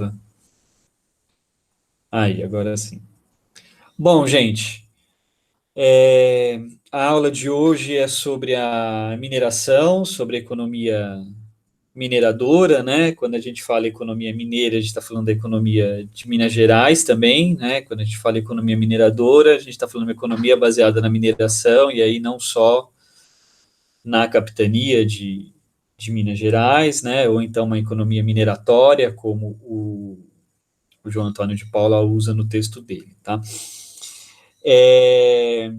trava. Aí, agora sim. Bom, gente, a aula de hoje é sobre a mineração, sobre a economia mineradora, né? Quando a gente fala economia mineira, a gente está falando da economia de Minas Gerais também, né? Quando a gente fala economia mineradora, a gente está falando de uma economia baseada na mineração, e aí não só na capitania de Minas Gerais, né? Ou então uma economia mineratória, como o João Antônio de Paula usa no texto dele, tá? É,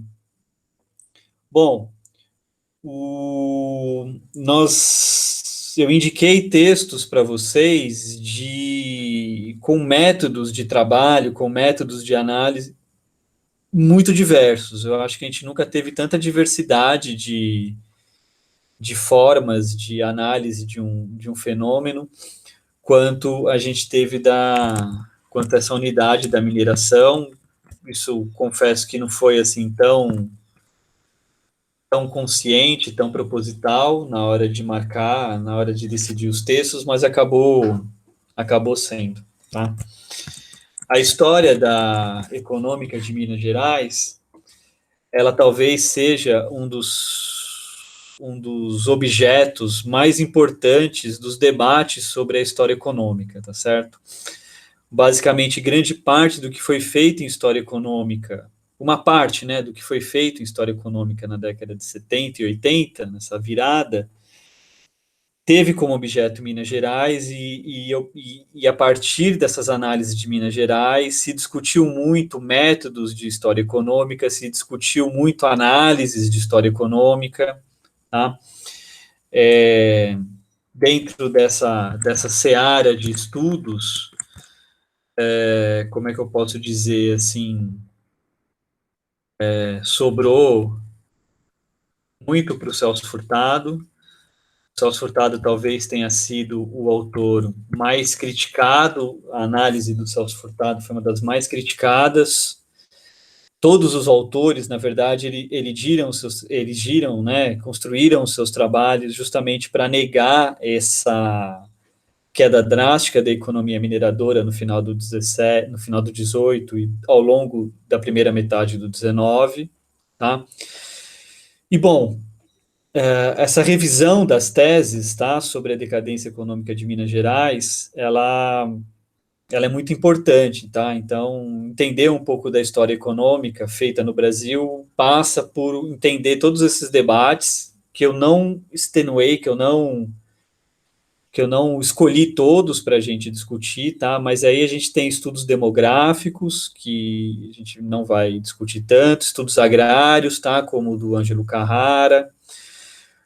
bom, eu indiquei textos para vocês com métodos de trabalho, com métodos de análise muito diversos. Eu acho que a gente nunca teve tanta diversidade de formas de análise de um fenômeno quanto a gente teve quanto essa unidade da mineração. Isso, confesso que não foi assim tão consciente, tão proposital na hora de marcar, na hora de decidir os textos, mas acabou sendo, tá? A história da econômica de Minas Gerais, ela talvez seja um dos objetos mais importantes dos debates sobre a história econômica, tá certo? Basicamente, grande parte do que foi feito em história econômica, uma parte, né, do que foi feito em história econômica na década de 70 e 80, nessa virada, teve como objeto Minas Gerais e a partir dessas análises de Minas Gerais se discutiu muito métodos de história econômica, se discutiu muito análises de história econômica, tá? É, dentro dessa seara de estudos, como é que eu posso dizer assim, sobrou muito para o Celso Furtado. O Celso Furtado talvez tenha sido o autor mais criticado, a análise do Celso Furtado foi uma das mais criticadas. Todos os autores, na verdade, né, construíram os seus trabalhos justamente para negar essa queda drástica da economia mineradora no final do 17, no final do 18 e ao longo da primeira metade do 19, tá? E bom, essa revisão das teses, tá, sobre a decadência econômica de Minas Gerais, ela é muito importante, tá? Então, entender um pouco da história econômica feita no Brasil passa por entender todos esses debates que eu não extenuei, que eu não escolhi todos para a gente discutir, tá? Mas aí a gente tem estudos demográficos, que a gente não vai discutir tanto, estudos agrários, tá? Como o do Ângelo Carrara,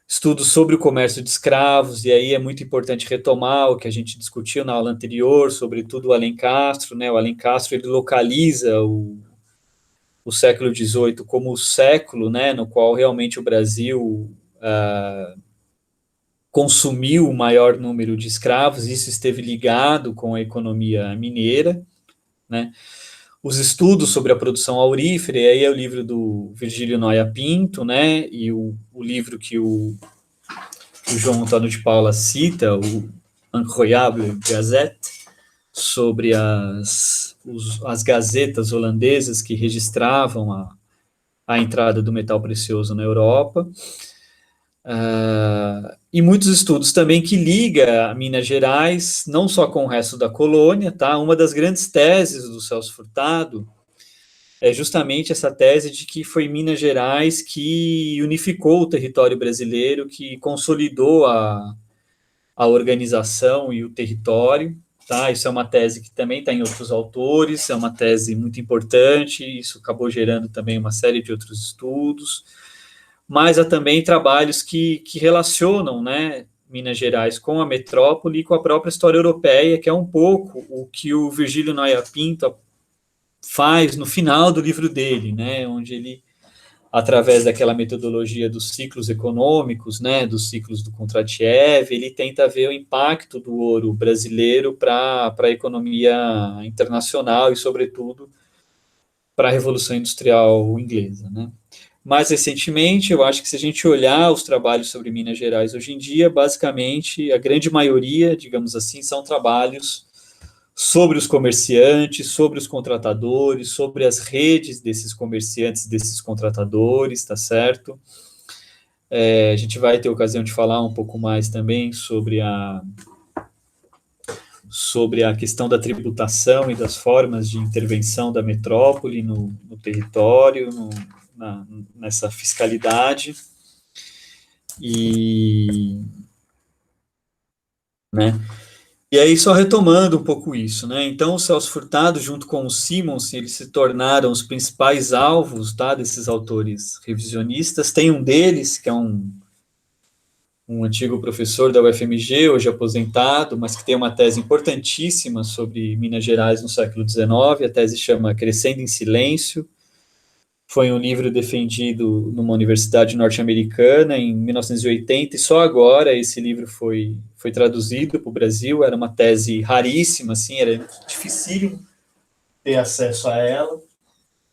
estudos sobre o comércio de escravos, e aí é muito importante retomar o que a gente discutiu na aula anterior, sobretudo o Alencastro, né? O Alencastro, ele localiza o século XVIII como o século, né, no qual realmente o Brasil consumiu o maior número de escravos, isso esteve ligado com a economia mineira, né? Os estudos sobre a produção aurífera, e aí é o livro do Virgílio Noia Pinto, né, e o livro que o João Antônio de Paula cita, o Incroyable Gazette, sobre as gazetas holandesas que registravam a entrada do metal precioso na Europa. E muitos estudos também que liga a Minas Gerais, não só com o resto da colônia, tá? Uma das grandes teses do Celso Furtado é justamente essa tese de que foi Minas Gerais que unificou o território brasileiro, que consolidou a organização e o território, tá? Isso é uma tese que também está em outros autores, é uma tese muito importante, isso acabou gerando também uma série de outros estudos, mas há também trabalhos que relacionam, né, Minas Gerais com a metrópole e com a própria história europeia, que é um pouco o que o Virgílio Noia Pinto faz no final do livro dele, né, onde ele, através daquela metodologia dos ciclos econômicos, né, dos ciclos do Kondratiev, ele tenta ver o impacto do ouro brasileiro para a economia internacional e, sobretudo, para a Revolução Industrial Inglesa, né. Mais recentemente, eu acho que se a gente olhar os trabalhos sobre Minas Gerais hoje em dia, basicamente, a grande maioria, digamos assim, são trabalhos sobre os comerciantes, sobre os contratadores, sobre as redes desses comerciantes, desses contratadores, tá certo? A gente vai ter ocasião de falar um pouco mais também sobre a questão da tributação e das formas de intervenção da metrópole no território, nessa fiscalidade. E, né? E aí, só retomando um pouco isso, né? Então, o Celso Furtado, junto com o Simons, eles se tornaram os principais alvos, tá, desses autores revisionistas. Tem um deles, que é um antigo professor da UFMG, hoje aposentado, mas que tem uma tese importantíssima sobre Minas Gerais no século XIX. A tese chama Crescendo em Silêncio. Foi um livro defendido numa universidade norte-americana em 1980, e só agora esse livro foi traduzido para o Brasil. Era uma tese raríssima, assim, era dificílimo ter acesso a ela.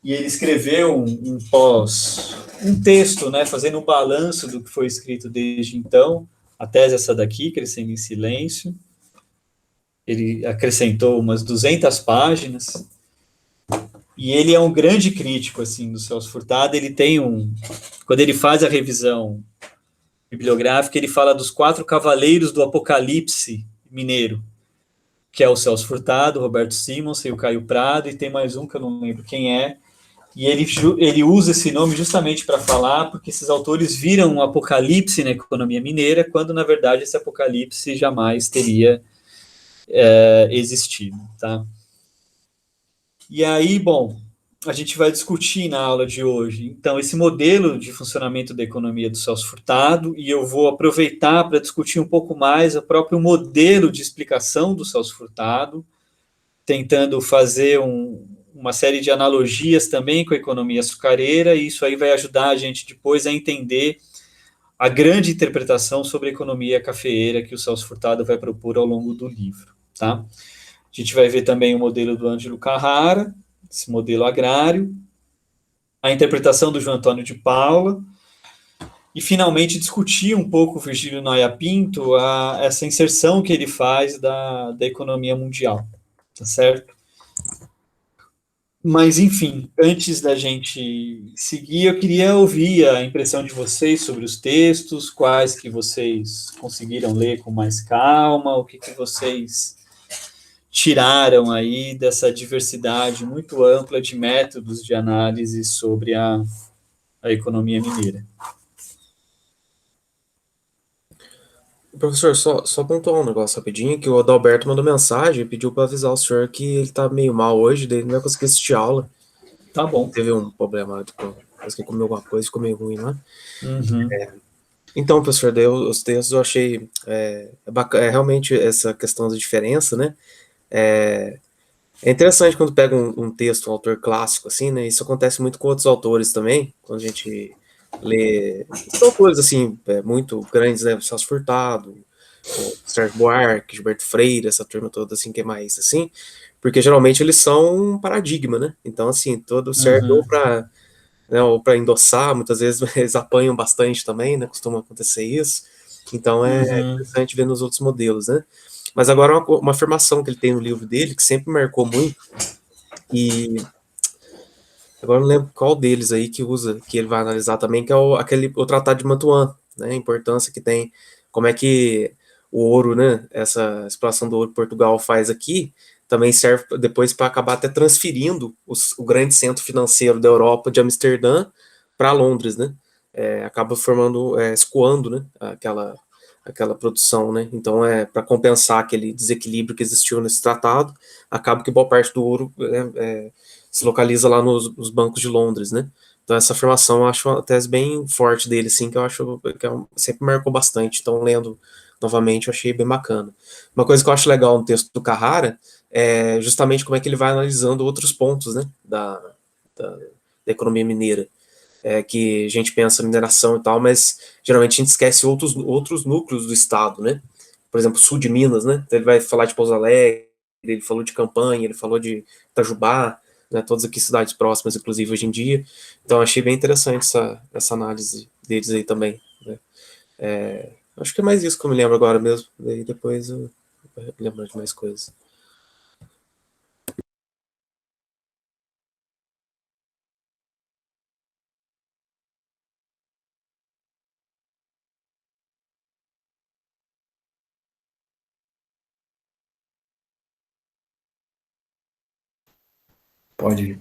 E ele escreveu um texto, né, fazendo um balanço do que foi escrito desde então. A tese é essa daqui, Crescendo em Silêncio. Ele acrescentou umas 200 páginas. E ele é um grande crítico, assim, do Celso Furtado. Ele tem quando ele faz a revisão bibliográfica, ele fala dos 4 cavaleiros do apocalipse mineiro, que é o Celso Furtado, o Roberto Simons e o Caio Prado, e tem mais um que eu não lembro quem é. E ele usa esse nome justamente para falar, porque esses autores viram um apocalipse na economia mineira, quando, na verdade, esse apocalipse jamais teria existido, tá? E aí, bom, a gente vai discutir na aula de hoje, então, esse modelo de funcionamento da economia do Celso Furtado, e eu vou aproveitar para discutir um pouco mais o próprio modelo de explicação do Celso Furtado, tentando fazer uma série de analogias também com a economia açucareira, e isso aí vai ajudar a gente depois a entender a grande interpretação sobre a economia cafeeira que o Celso Furtado vai propor ao longo do livro, tá? A gente vai ver também o modelo do Ângelo Carrara, esse modelo agrário, a interpretação do João Antônio de Paula, e finalmente discutir um pouco o Virgílio Noia Pinto, essa inserção que ele faz da economia mundial, tá certo? Mas, enfim, antes da gente seguir, eu queria ouvir a impressão de vocês sobre os textos, quais que vocês conseguiram ler com mais calma, o que vocês tiraram aí dessa diversidade muito ampla de métodos de análise sobre a economia mineira. Professor, só pontuar um negócio rapidinho, que o Adalberto mandou mensagem e pediu para avisar o senhor que ele tá meio mal hoje, daí ele não vai conseguir assistir a aula. Tá bom. Teve um problema, parece que comeu alguma coisa, ficou meio ruim lá. Uhum. Então, professor, daí os textos eu achei realmente essa questão da diferença, né? É interessante quando pega um texto, um autor clássico, assim, né? Isso acontece muito com outros autores também, quando a gente lê autores, assim, muito grandes, né? Celso Furtado, o Sérgio Buarque, Gilberto Freire, essa turma toda, assim, que é mais, assim, porque geralmente eles são um paradigma, né? Então, assim, todo serve Uhum. ou para endossar, muitas vezes eles apanham bastante também, né? Costuma acontecer isso. Então, é Uhum. interessante ver nos outros modelos, né? Mas agora uma afirmação que ele tem no livro dele, que sempre marcou muito, e agora eu não lembro qual deles aí que ele vai analisar também, que é o Tratado de Mantuan, né? A importância que tem, como é que o ouro, né? Essa exploração do ouro que Portugal faz aqui, também serve depois para acabar até transferindo o grande centro financeiro da Europa, de Amsterdã, para Londres, né? Acaba formando, escoando, né? Aquela produção, né? Então, para compensar aquele desequilíbrio que existiu nesse tratado, acaba que boa parte do ouro se localiza lá nos bancos de Londres, né? Então, essa afirmação eu acho uma tese bem forte dele, assim, que eu acho que sempre marcou bastante. Então, lendo novamente, eu achei bem bacana. Uma coisa que eu acho legal no texto do Carrara é justamente como é que ele vai analisando outros pontos, né, da economia mineira. Que a gente pensa mineração e tal, mas geralmente a gente esquece outros núcleos do estado, né? Por exemplo, sul de Minas, né? Então ele vai falar de Pouso Alegre, ele falou de Campanha, ele falou de Itajubá, né? Todas aqui cidades próximas, inclusive hoje em dia. Então achei bem interessante essa análise deles aí também, né? Acho que é mais isso que eu me lembro agora mesmo, daí depois eu lembro de mais coisas.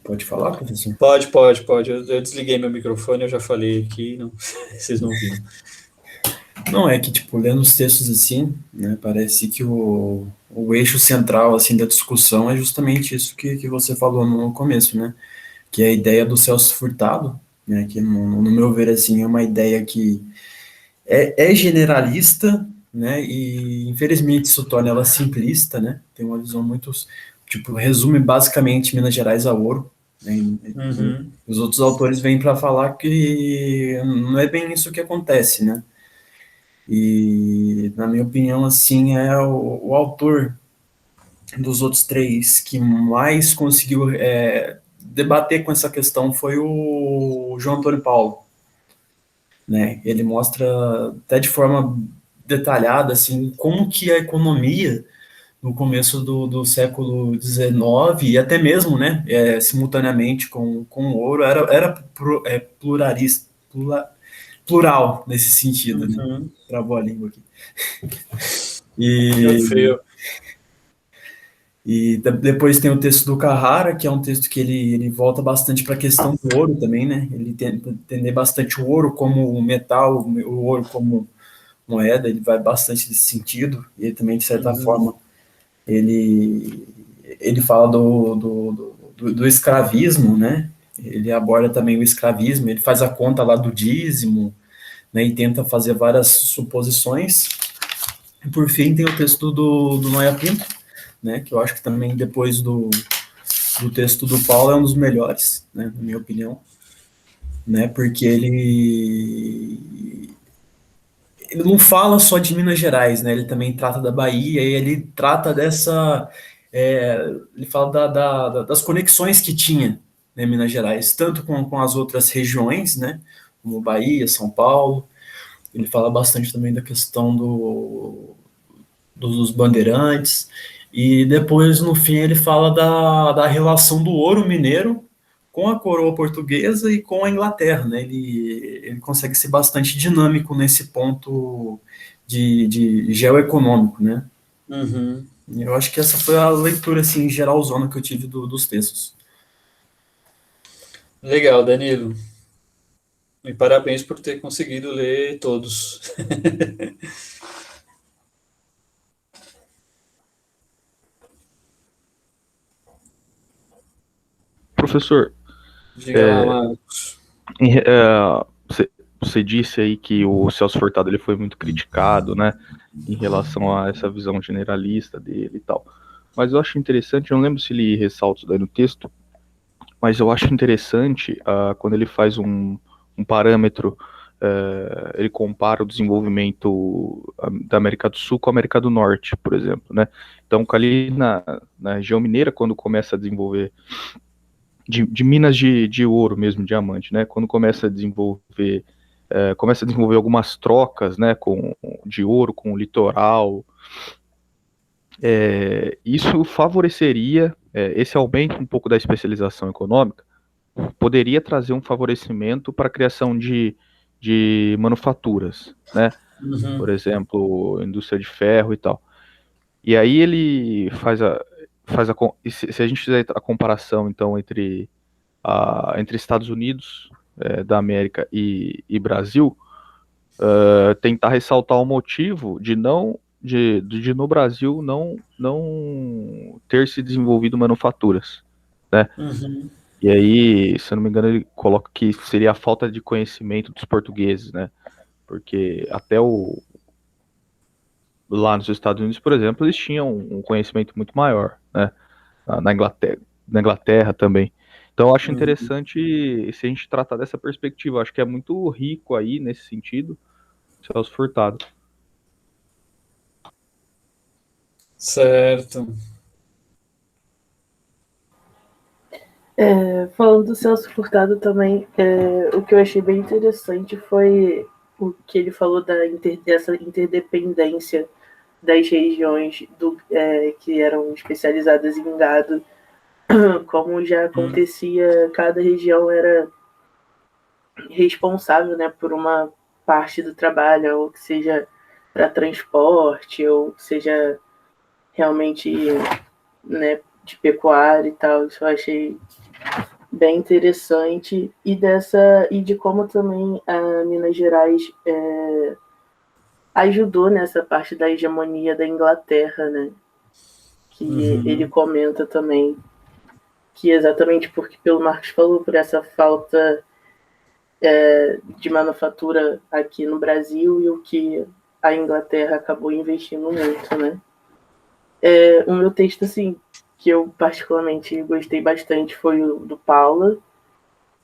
Pode falar, professor? Pode. Eu desliguei meu microfone, eu já falei aqui, não, vocês não viram. Não, é que, tipo, lendo os textos assim, né, parece que o eixo central, assim, da discussão é justamente isso que você falou no começo, né, que é a ideia do Celso Furtado, né, que no meu ver, assim, é uma ideia que é generalista, né, e infelizmente isso torna ela simplista, né, tem uma visão muito, tipo, resume basicamente Minas Gerais a ouro, né, e Uhum. os outros autores vêm para falar que não é bem isso que acontece, né. E, na minha opinião, assim, é o autor dos outros três que mais conseguiu debater com essa questão foi o João Antônio Paulo, né? Ele mostra até de forma detalhada, assim, como que a economia no começo do século XIX e até mesmo, né, simultaneamente com o ouro, era pluralista, plural nesse sentido, né? Uhum. Travou a língua aqui. É E, feio. depois tem o texto do Carrara, que é um texto que ele volta bastante para a questão do ouro também, né? Ele tenta entender bastante o ouro como metal, o ouro como moeda, ele vai bastante nesse sentido, e ele também, de certa Uhum. forma, ele, ele fala do escravismo, né? Ele aborda também o escravismo, ele faz a conta lá do dízimo, né? E tenta fazer várias suposições. E, por fim, tem o texto do Noé Pinto, né? Que eu acho que também, depois do texto do Paulo, é um dos melhores, né? Na minha opinião, né? Porque ele não fala só de Minas Gerais, né? Ele também trata da Bahia e ele trata dessa. Ele fala das conexões que tinha, né, Minas Gerais, tanto com as outras regiões, né? Como Bahia, São Paulo. Ele fala bastante também da questão dos bandeirantes. E depois, no fim, ele fala da relação do ouro mineiro com a coroa portuguesa e com a Inglaterra, né? Ele consegue ser bastante dinâmico nesse ponto de geoeconômico, né? Uhum. Eu acho que essa foi a leitura, assim, geralzona que eu tive dos textos. Legal, Danilo. E parabéns por ter conseguido ler todos. Professor, Diga lá, Marcos. você disse aí que o Celso Furtado ele foi muito criticado, né, em relação a essa visão generalista dele e tal. Mas eu acho interessante, eu não lembro se ele ressalta isso daí no texto, mas eu acho interessante quando ele faz um parâmetro, ele compara o desenvolvimento da América do Sul com a América do Norte, por exemplo, né? Então, ali na região mineira, quando começa a desenvolver de minas de ouro mesmo, diamante, né? Quando começa a desenvolver algumas trocas, né, de ouro com o litoral, isso favoreceria, esse aumento um pouco da especialização econômica, poderia trazer um favorecimento para a criação de manufaturas, né? Por Uhum. exemplo, indústria de ferro e tal. E aí ele se a gente fizer a comparação, então, entre Estados Unidos da América e Brasil, tentar ressaltar o motivo de no Brasil não ter se desenvolvido manufaturas, né? Uhum. E aí, se eu não me engano, ele coloca que seria a falta de conhecimento dos portugueses, né? Porque lá nos Estados Unidos, por exemplo, eles tinham um conhecimento muito maior, né? Na Inglaterra também. Então, eu acho Uhum. interessante se a gente tratar dessa perspectiva. Eu acho que é muito rico aí nesse sentido, Celso Furtado. Certo. Falando do Celso Furtado também, o que eu achei bem interessante foi o que ele falou dessa interdependência das regiões que eram especializadas em gado, como já acontecia, cada região era responsável, né, por uma parte do trabalho, ou que seja para transporte, ou que seja realmente, né, de pecuária e tal. Isso eu achei bem interessante, e de como também a Minas Gerais ajudou nessa parte da hegemonia da Inglaterra, né? Que ele comenta também que exatamente porque, pelo Marcos falou, por essa falta de manufatura aqui no Brasil e o que a Inglaterra acabou investindo muito, né? O meu texto, assim, que eu particularmente gostei bastante foi o do Paula,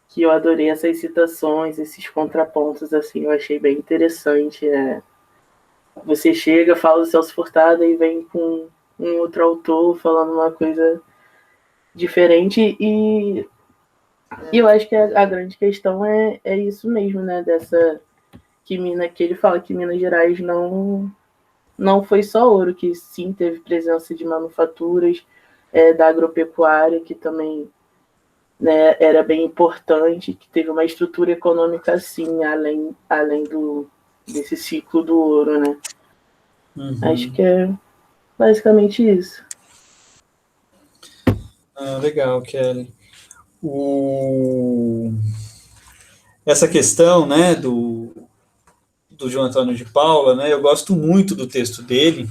que eu adorei essas citações, esses contrapontos, assim, eu achei bem interessante. Você chega, fala do Celso Furtado e vem com um outro autor falando uma coisa diferente, e eu acho que a grande questão é isso mesmo, né? Que ele fala que Minas Gerais não foi só ouro, que sim teve presença de manufaturas, da agropecuária, que também, né, era bem importante, que teve uma estrutura econômica assim, além desse ciclo do ouro, né? Acho que é basicamente isso. Legal, Kelly. Essa questão, né, do João Antônio de Paula, né, eu gosto muito do texto dele,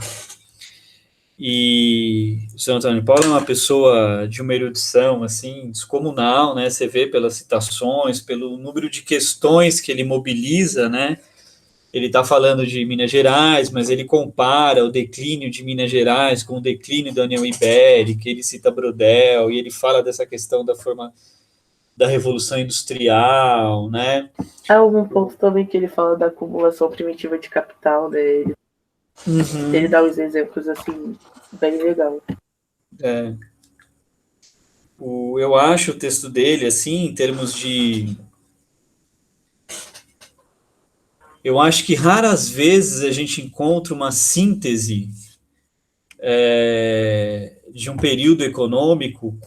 e o João Antônio de Paula é uma pessoa de uma erudição, assim, descomunal, né, você vê pelas citações, pelo número de questões que ele mobiliza, né, ele está falando de Minas Gerais, mas ele compara o declínio de Minas Gerais com o declínio da União Ibérica, ele cita Brodel, e ele fala dessa questão da Revolução Industrial, né? Há algum ponto também que ele fala da acumulação primitiva de capital dele. Ele dá uns exemplos, assim, bem legal. Eu acho o texto dele, assim, em termos de... Eu acho que raras vezes a gente encontra uma síntese de um período econômico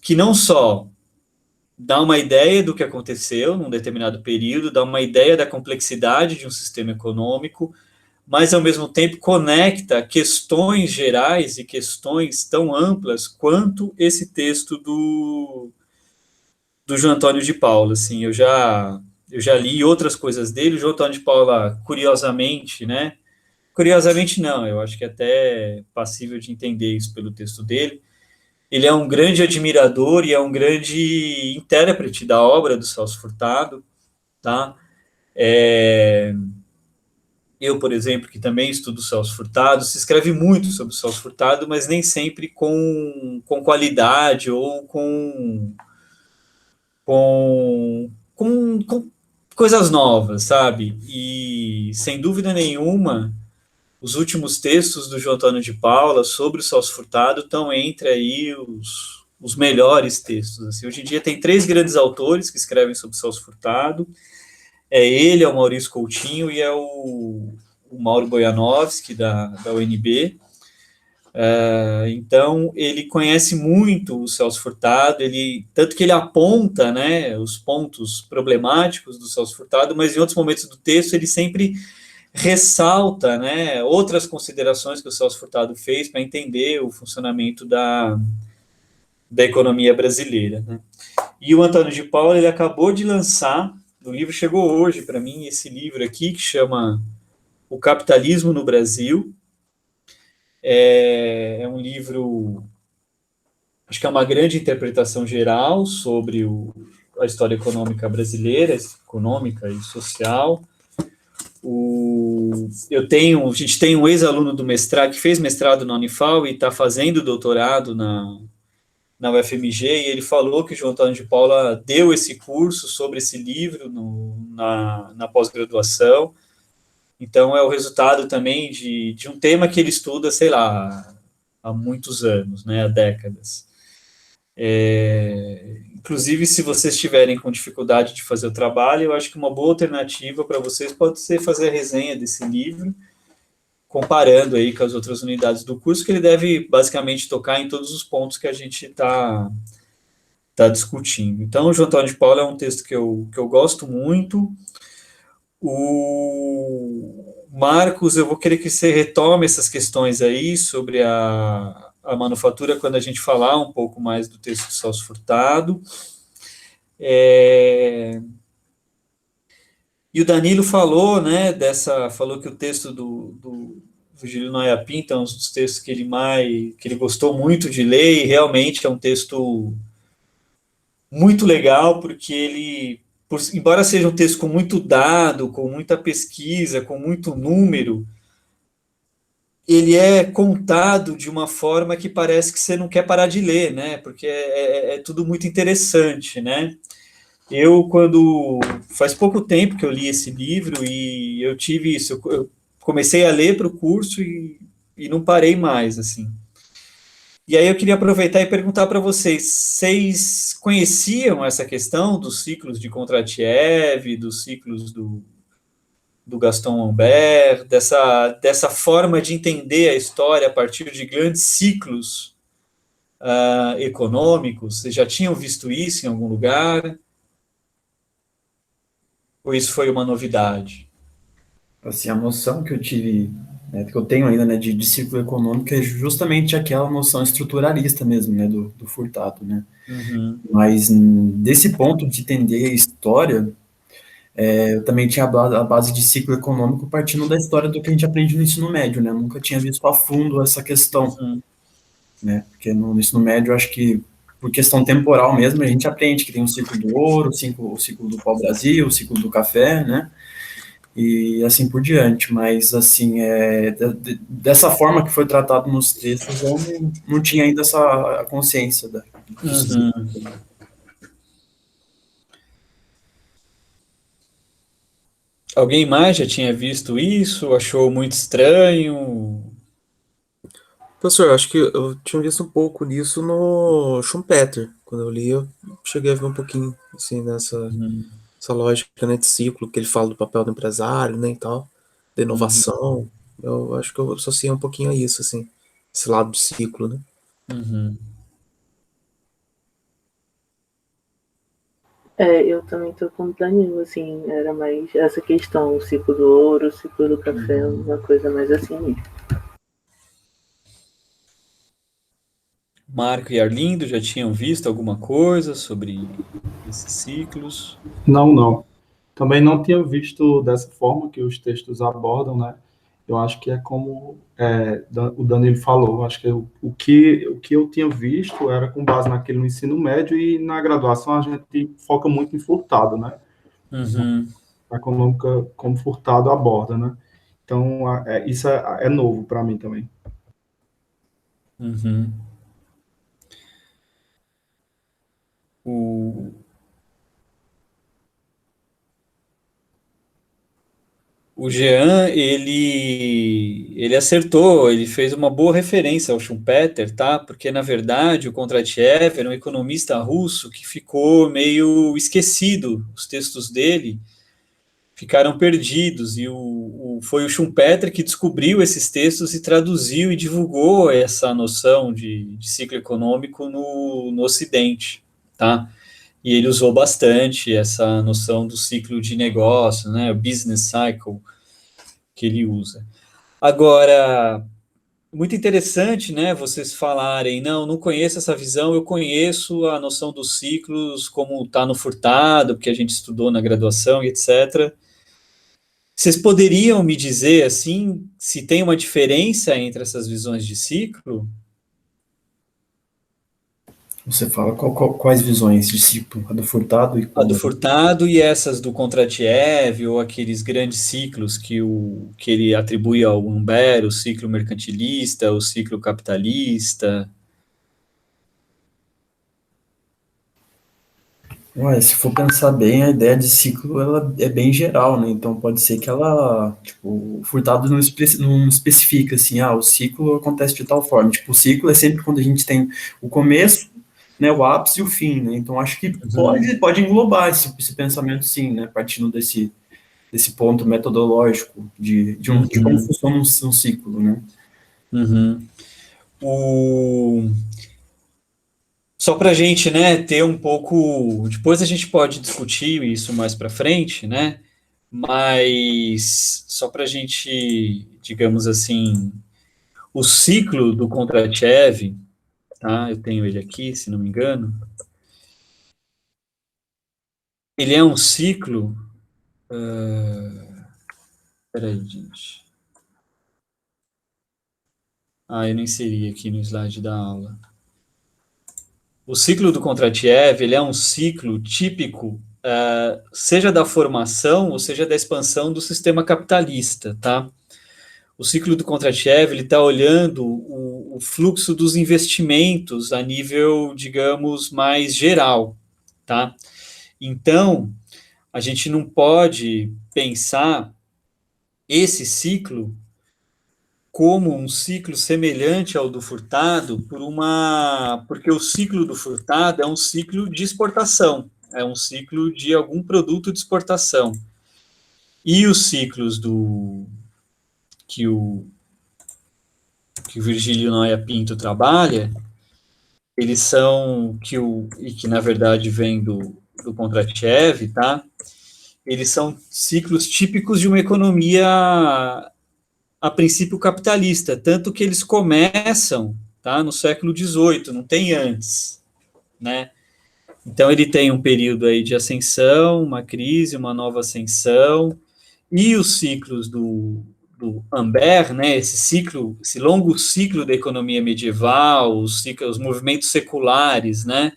que não só dá uma ideia do que aconteceu num determinado período, dá uma ideia da complexidade de um sistema econômico, mas ao mesmo tempo conecta questões gerais e questões tão amplas quanto esse texto do João Antônio de Paula. Assim, eu já li outras coisas dele. O João Antônio de Paula, curiosamente, né? Curiosamente não, eu acho que é até passível de entender isso pelo texto dele. Ele é um grande admirador e é um grande intérprete da obra do Celso Furtado, tá? Eu, por exemplo, que também estudo o Celso Furtado, se escreve muito sobre o Celso Furtado, mas nem sempre com qualidade ou com coisas novas, sabe? E, sem dúvida nenhuma, os últimos textos do João Antônio de Paula sobre o Celso Furtado estão entre aí os melhores textos. Assim. Hoje em dia tem 3 grandes autores que escrevem sobre o Celso Furtado. Ele, é o Maurício Coutinho e é o Mauro Bojanovski, da UNB. Então, ele conhece muito o Celso Furtado, tanto que ele aponta, né, os pontos problemáticos do Celso Furtado, mas em outros momentos do texto ele sempre ressalta, né, outras considerações que o Celso Furtado fez para entender o funcionamento da economia brasileira. Né? E o Antônio de Paula, ele acabou de lançar, o livro chegou hoje para mim, esse livro aqui, que chama O Capitalismo no Brasil. É um livro, acho que é uma grande interpretação geral sobre a história econômica brasileira, econômica e social. A gente tem um ex-aluno do mestrado, que fez mestrado na Unifal e está fazendo doutorado na UFMG, e ele falou que o João Antônio de Paula deu esse curso sobre esse livro na pós-graduação. Então, é o resultado também de um tema que ele estuda, sei lá, há muitos anos, né, há décadas. Inclusive, se vocês estiverem com dificuldade de fazer o trabalho, eu acho que uma boa alternativa para vocês pode ser fazer a resenha desse livro, comparando aí com as outras unidades do curso, que ele deve basicamente tocar em todos os pontos que a gente está discutindo. Então, o João Antônio de Paula é um texto que eu gosto muito. O Marcos, eu vou querer que você retome essas questões aí sobre a a manufatura quando a gente falar um pouco mais do texto do Celso Furtado. E o Danilo falou, né, falou que o texto do Virgílio Noia Pinto é um dos textos que ele gostou muito de ler, e realmente é um texto muito legal, porque ele, embora seja um texto com muito dado, com muita pesquisa, com muito número, ele é contado de uma forma que parece que você não quer parar de ler, né, porque é tudo muito interessante, né. Faz pouco tempo que eu li esse livro e eu tive isso, eu comecei a ler para o curso e não parei mais, assim. E aí eu queria aproveitar e perguntar para vocês conheciam essa questão dos ciclos de Kondratiev, dos ciclos do Gaston Lambert, dessa forma de entender a história a partir de grandes ciclos econômicos? Vocês já tinham visto isso em algum lugar? Ou isso foi uma novidade? Assim, a noção que eu tive, né, que eu tenho ainda, né, de ciclo econômico é justamente aquela noção estruturalista mesmo, né, do Furtado, né. Uhum. Mas desse ponto de entender a história, eu também tinha a base de ciclo econômico partindo da história do que a gente aprende no ensino médio, né. Eu nunca tinha visto a fundo essa questão, Uhum. né, porque no ensino médio eu acho que por questão temporal mesmo a gente aprende que tem o ciclo do ouro, o ciclo do pau-brasil, o ciclo do café, né, e assim por diante, mas assim, dessa forma que foi tratado nos textos, eu não tinha ainda essa consciência disso. Uhum. Alguém mais já tinha visto isso? Achou muito estranho? Professor, acho que eu tinha visto um pouco nisso no Schumpeter. Quando eu li, eu cheguei a ver um pouquinho, assim, essa lógica, né, de ciclo, que ele fala do papel do empresário, né, e tal, da inovação. Eu acho que eu associei um pouquinho a isso, assim, esse lado do ciclo, né. Uhum. Eu também tô com o Danilo, assim, era mais essa questão, o ciclo do ouro, o ciclo do café, uma coisa mais assim mesmo. Marco e Arlindo já tinham visto alguma coisa sobre esses ciclos? Não. Também não tinha visto dessa forma que os textos abordam, né? Eu acho que é como o Danilo falou. Acho que o que eu tinha visto era com base naquele no ensino médio, e na graduação a gente foca muito em Furtado, né? Uhum. A econômica como Furtado aborda, né? Então, isso é novo para mim também. Uhum. O Jean, ele acertou, ele fez uma boa referência ao Schumpeter, tá? Porque, na verdade, o Kondratiev era um economista russo que ficou meio esquecido. Os textos dele ficaram perdidos, e foi o Schumpeter que descobriu esses textos e traduziu e divulgou essa noção de ciclo econômico no Ocidente, tá? E ele usou bastante essa noção do ciclo de negócio, né, o business cycle, que ele usa. Agora, muito interessante, né, vocês falarem, não conheço essa visão, eu conheço a noção dos ciclos, como está no Furtado, porque a gente estudou na graduação, etc. Vocês poderiam me dizer, assim, se tem uma diferença entre essas visões de ciclo? Você fala quais visões de ciclo? A do Furtado e A qual? do Furtado e essas do Kondratiev, ou aqueles grandes ciclos que ele atribui ao Humbert, o ciclo mercantilista, o ciclo capitalista. Ué, se for pensar bem, a ideia de ciclo ela é bem geral, né? Então pode ser que ela, tipo, o Furtado não especifica assim, o ciclo acontece de tal forma. Tipo, o ciclo é sempre quando a gente tem o começo, né, o ápice e o fim, né? Então acho que pode englobar esse pensamento, sim, né? Partindo desse ponto metodológico de como funciona um ciclo, né? Só para a gente, né, ter um pouco. Depois a gente pode discutir isso mais para frente, né? Mas só para a gente, digamos assim, o ciclo do Kondratiev, tá? Eu tenho ele aqui, se não me engano. Ele é um ciclo... Peraí, gente. Eu não inseri aqui no slide da aula. O ciclo do Kondratiev, ele é um ciclo típico, seja da formação ou seja da expansão do sistema capitalista, tá? O ciclo do Kondratiev, ele está olhando o fluxo dos investimentos a nível, digamos, mais geral, tá? Então, a gente não pode pensar esse ciclo como um ciclo semelhante ao do Furtado, porque o ciclo do Furtado é um ciclo de exportação, é um ciclo de algum produto de exportação. E os ciclos que o Virgílio Noia Pinto trabalha, eles são, que na verdade vem do Kondratiev, tá? Eles são ciclos típicos de uma economia a princípio capitalista, tanto que eles começam, tá, no século XVIII, não tem antes, né? Então ele tem um período aí de ascensão, uma crise, uma nova ascensão, e os ciclos do Ambert, né, esse longo ciclo da economia medieval, os movimentos seculares, né,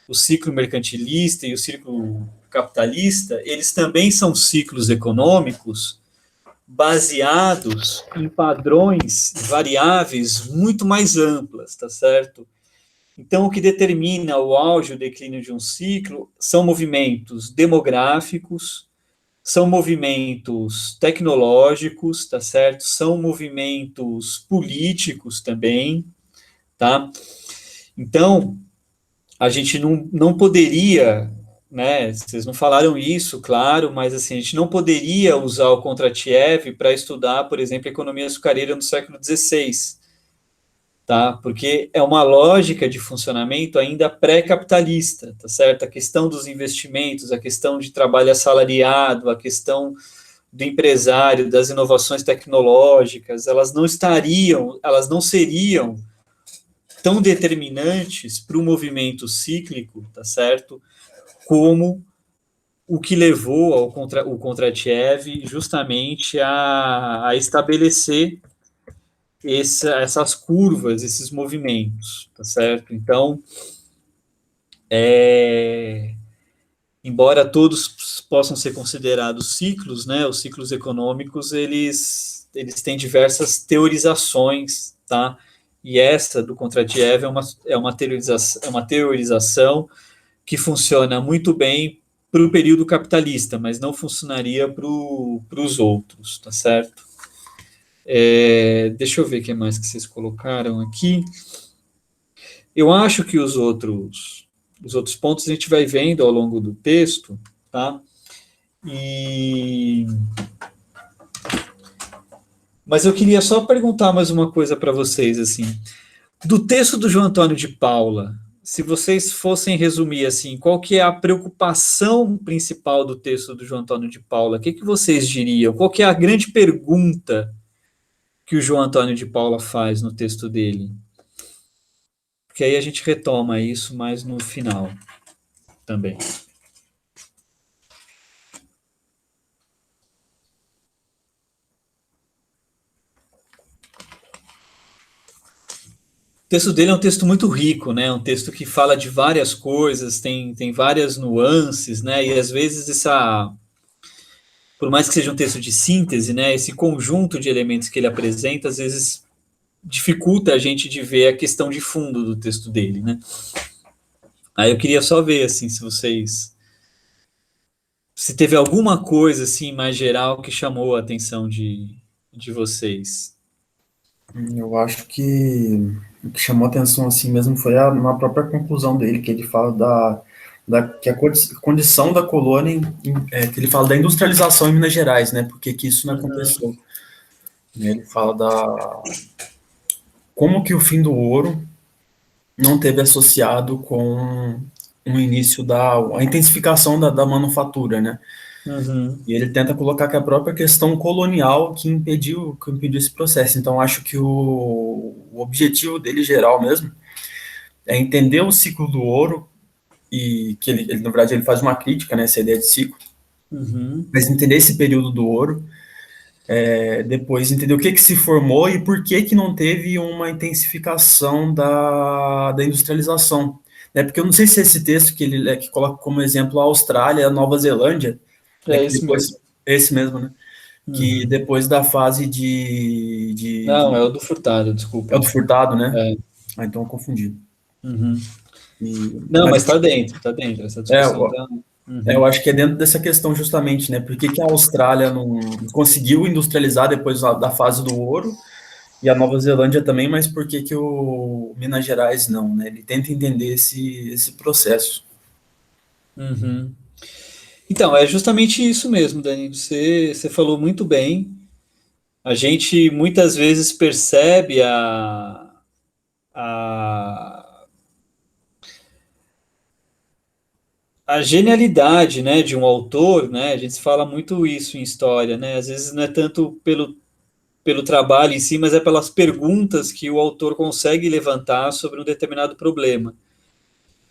o ciclo mercantilista e o ciclo capitalista, eles também são ciclos econômicos baseados em padrões variáveis muito mais amplas, tá certo? Então, o que determina o auge e o declínio de um ciclo são movimentos demográficos, são movimentos tecnológicos, tá certo? São movimentos políticos também, tá? Então, a gente não poderia, né, vocês não falaram isso, claro, mas assim, a gente não poderia usar o Kondratiev para estudar, por exemplo, a economia açucareira no século XVI, tá? Porque é uma lógica de funcionamento ainda pré-capitalista, tá certo? A questão dos investimentos, a questão de trabalho assalariado, a questão do empresário, das inovações tecnológicas, elas não seriam tão determinantes para o movimento cíclico, tá certo? Como o que levou o Kondratiev justamente a estabelecer essas curvas, esses movimentos, tá certo? Então, embora todos possam ser considerados ciclos, né, os ciclos econômicos, eles têm diversas teorizações, tá? E essa do Kondratiev é uma teorização que funciona muito bem para o período capitalista, mas não funcionaria para os outros, tá certo? Deixa eu ver o que mais que vocês colocaram aqui. Eu acho que os outros pontos a gente vai vendo ao longo do texto, tá? Mas eu queria só perguntar mais uma coisa para vocês, assim. Do texto do João Antônio de Paula, se vocês fossem resumir, assim, qual que é a preocupação principal do texto do João Antônio de Paula, o que vocês diriam? Qual que é a grande pergunta que o João Antônio de Paula faz no texto dele? Porque aí a gente retoma isso mais no final também. O texto dele é um texto muito rico, né? Um texto que fala de várias coisas, tem várias nuances, né? E às vezes por mais que seja um texto de síntese, né? Esse conjunto de elementos que ele apresenta, às vezes dificulta a gente de ver a questão de fundo do texto dele, né? Aí eu queria só ver, assim, se teve alguma coisa, assim, mais geral que chamou a atenção de vocês. Eu acho que o que chamou a atenção assim mesmo foi na própria conclusão dele, que ele fala que a condição da colônia, que ele fala da industrialização em Minas Gerais, né? Porque que isso não aconteceu. Ele fala como que o fim do ouro não teve associado com o início a intensificação da manufatura, né? Uhum. E ele tenta colocar que a própria questão colonial que impediu esse processo. Então, acho que o objetivo dele geral mesmo é entender o ciclo do ouro, e que ele, na verdade, ele faz uma crítica, né, essa ideia de ciclo, Uhum. mas entender esse período do ouro, depois entender o que se formou e por que não teve uma intensificação da industrialização. Né? Porque eu não sei se esse texto que ele que coloca como exemplo a Austrália e a Nova Zelândia, né, É que isso depois, mesmo. esse mesmo, né? Que Uhum. depois da fase Não, é o do Furtado, é o desculpa. do Furtado, né? É. Ah, então eu confundi. Uhum. Não, Mas mas tá dentro, essa é, discussão tá. eu Uhum. acho que é dentro dessa questão justamente, né? Por que a Austrália não conseguiu industrializar depois da fase do ouro e a Nova Zelândia também, mas por que o Minas Gerais não, né? Ele tenta entender esse processo. Uhum. Então, é justamente isso mesmo, Dani. Você falou muito bem. A gente muitas vezes percebe a, a genialidade, né, de um autor, né? A gente fala muito isso em história, né? Às vezes não é tanto pelo trabalho em si, mas é pelas perguntas que o autor consegue levantar sobre um determinado problema.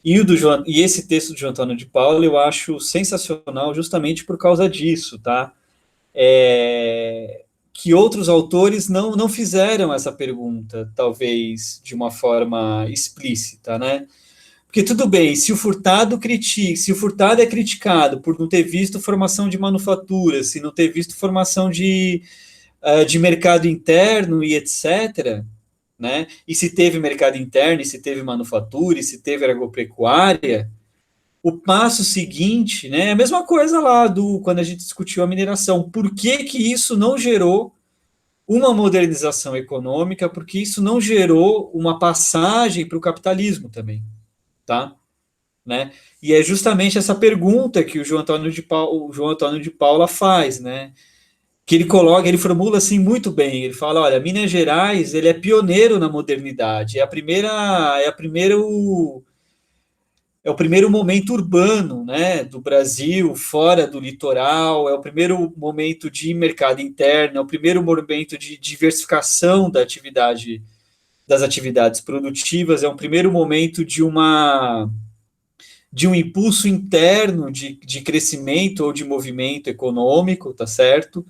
E esse texto de João Antônio de Paula eu acho sensacional justamente por causa disso, tá? Que outros autores não fizeram essa pergunta, talvez de uma forma explícita, né? Porque tudo bem, se o Furtado é criticado por não ter visto formação de manufatura, se não ter visto formação de mercado interno e etc., né? E se teve mercado interno, e se teve manufatura, e se teve agropecuária, o passo seguinte, né, é a mesma coisa lá do quando a gente discutiu a mineração. Por que que isso não gerou uma modernização econômica? Porque isso não gerou uma passagem para o capitalismo também, tá? Né? E é justamente essa pergunta que o João Antônio de Paula faz, né? Que ele coloca, ele formula assim muito bem. Ele fala, olha, Minas Gerais, ele é pioneiro na modernidade, é o primeiro momento urbano, né, do Brasil, fora do litoral, é o primeiro momento de mercado interno, é o primeiro momento de diversificação das atividades produtivas, é um primeiro momento de um impulso interno de crescimento ou de movimento econômico, tá certo?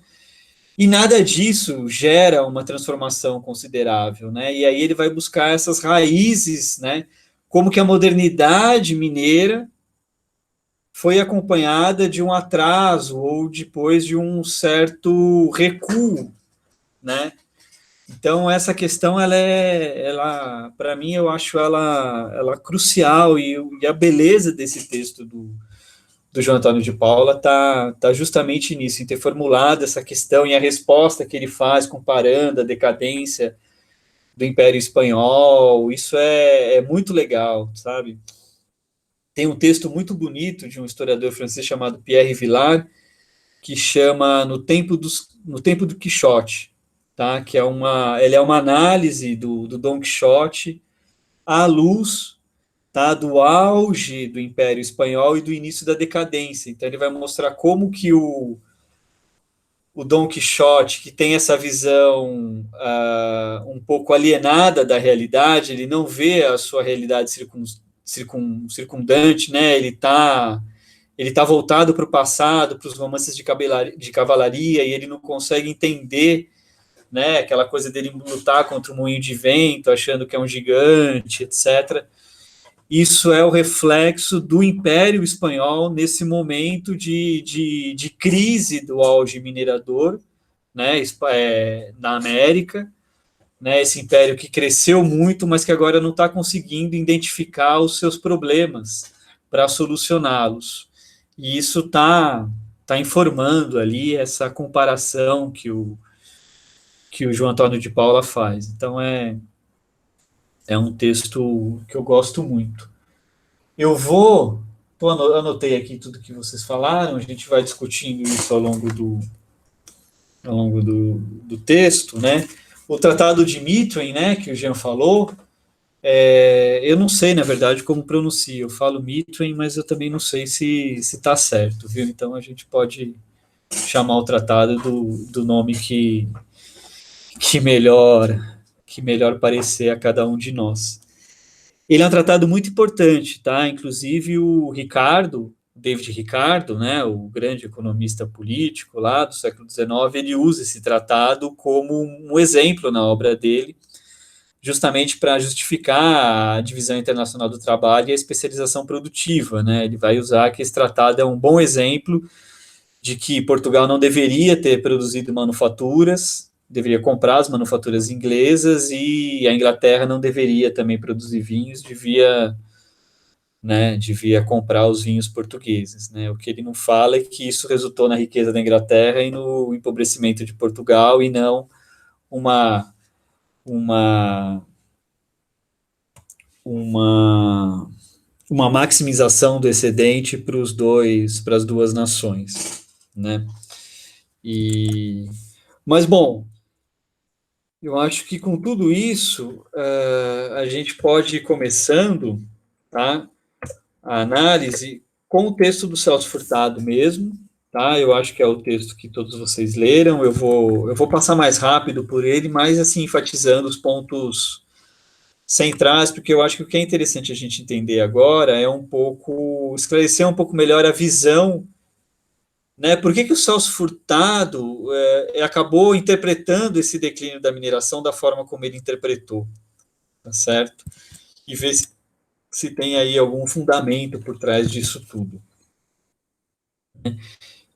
E nada disso gera uma transformação considerável, né? E aí ele vai buscar essas raízes, né? Como que a modernidade mineira foi acompanhada de um atraso ou depois de um certo recuo, né? Então essa questão ela para mim eu acho ela crucial e a beleza desse texto do João Antônio de Paula tá justamente nisso, em ter formulado essa questão e a resposta que ele faz comparando a decadência do Império Espanhol, isso é muito legal, sabe? Tem um texto muito bonito de um historiador francês chamado Pierre Vilar, que chama No Tempo do Quixote, tá? Que ele é uma análise do Dom Quixote à luz, tá, do auge do Império Espanhol e do início da decadência. Então ele vai mostrar como que o Dom Quixote, que tem essa visão um pouco alienada da realidade, ele não vê a sua realidade circundante, né? Ele tá voltado para o passado, para os romances de cavalaria, e ele não consegue entender, né, aquela coisa dele lutar contra o moinho de vento, achando que é um gigante, etc. Isso é o reflexo do Império Espanhol nesse momento de crise do auge minerador, né, na América, né, esse império que cresceu muito, mas que agora não está conseguindo identificar os seus problemas para solucioná-los. E isso tá informando ali essa comparação que o João Antônio de Paula faz. Então é um texto que eu gosto muito. Eu anotei aqui tudo que vocês falaram, a gente vai discutindo isso ao longo do texto, né? O Tratado de Mittwen, né, que o Jean falou, Eu não sei, na verdade, como pronuncia. Eu falo Mitwen, mas eu também não sei se está certo, viu? Então a gente pode chamar o tratado do nome que melhor parecer a cada um de nós. Ele é um tratado muito importante, tá? Inclusive o David Ricardo, né, o grande economista político lá do século XIX, ele usa esse tratado como um exemplo na obra dele, justamente para justificar a divisão internacional do trabalho e a especialização produtiva, né? Ele vai usar que esse tratado é um bom exemplo de que Portugal não deveria ter produzido manufaturas, deveria comprar as manufaturas inglesas, e a Inglaterra não deveria também produzir vinhos, devia comprar os vinhos portugueses, né? O que ele não fala é que isso resultou na riqueza da Inglaterra e no empobrecimento de Portugal, e não uma uma maximização do excedente para as duas nações, né? Mas bom, eu acho que com tudo isso a gente pode ir começando, tá, a análise com o texto do Celso Furtado mesmo, tá? Eu acho que é o texto que todos vocês leram. Eu vou passar mais rápido por ele, mas assim enfatizando os pontos centrais, porque eu acho que o que é interessante a gente entender agora é esclarecer um pouco melhor a visão, né? Por que o Celso Furtado acabou interpretando esse declínio da mineração da forma como ele interpretou, tá certo? E ver se tem aí algum fundamento por trás disso tudo.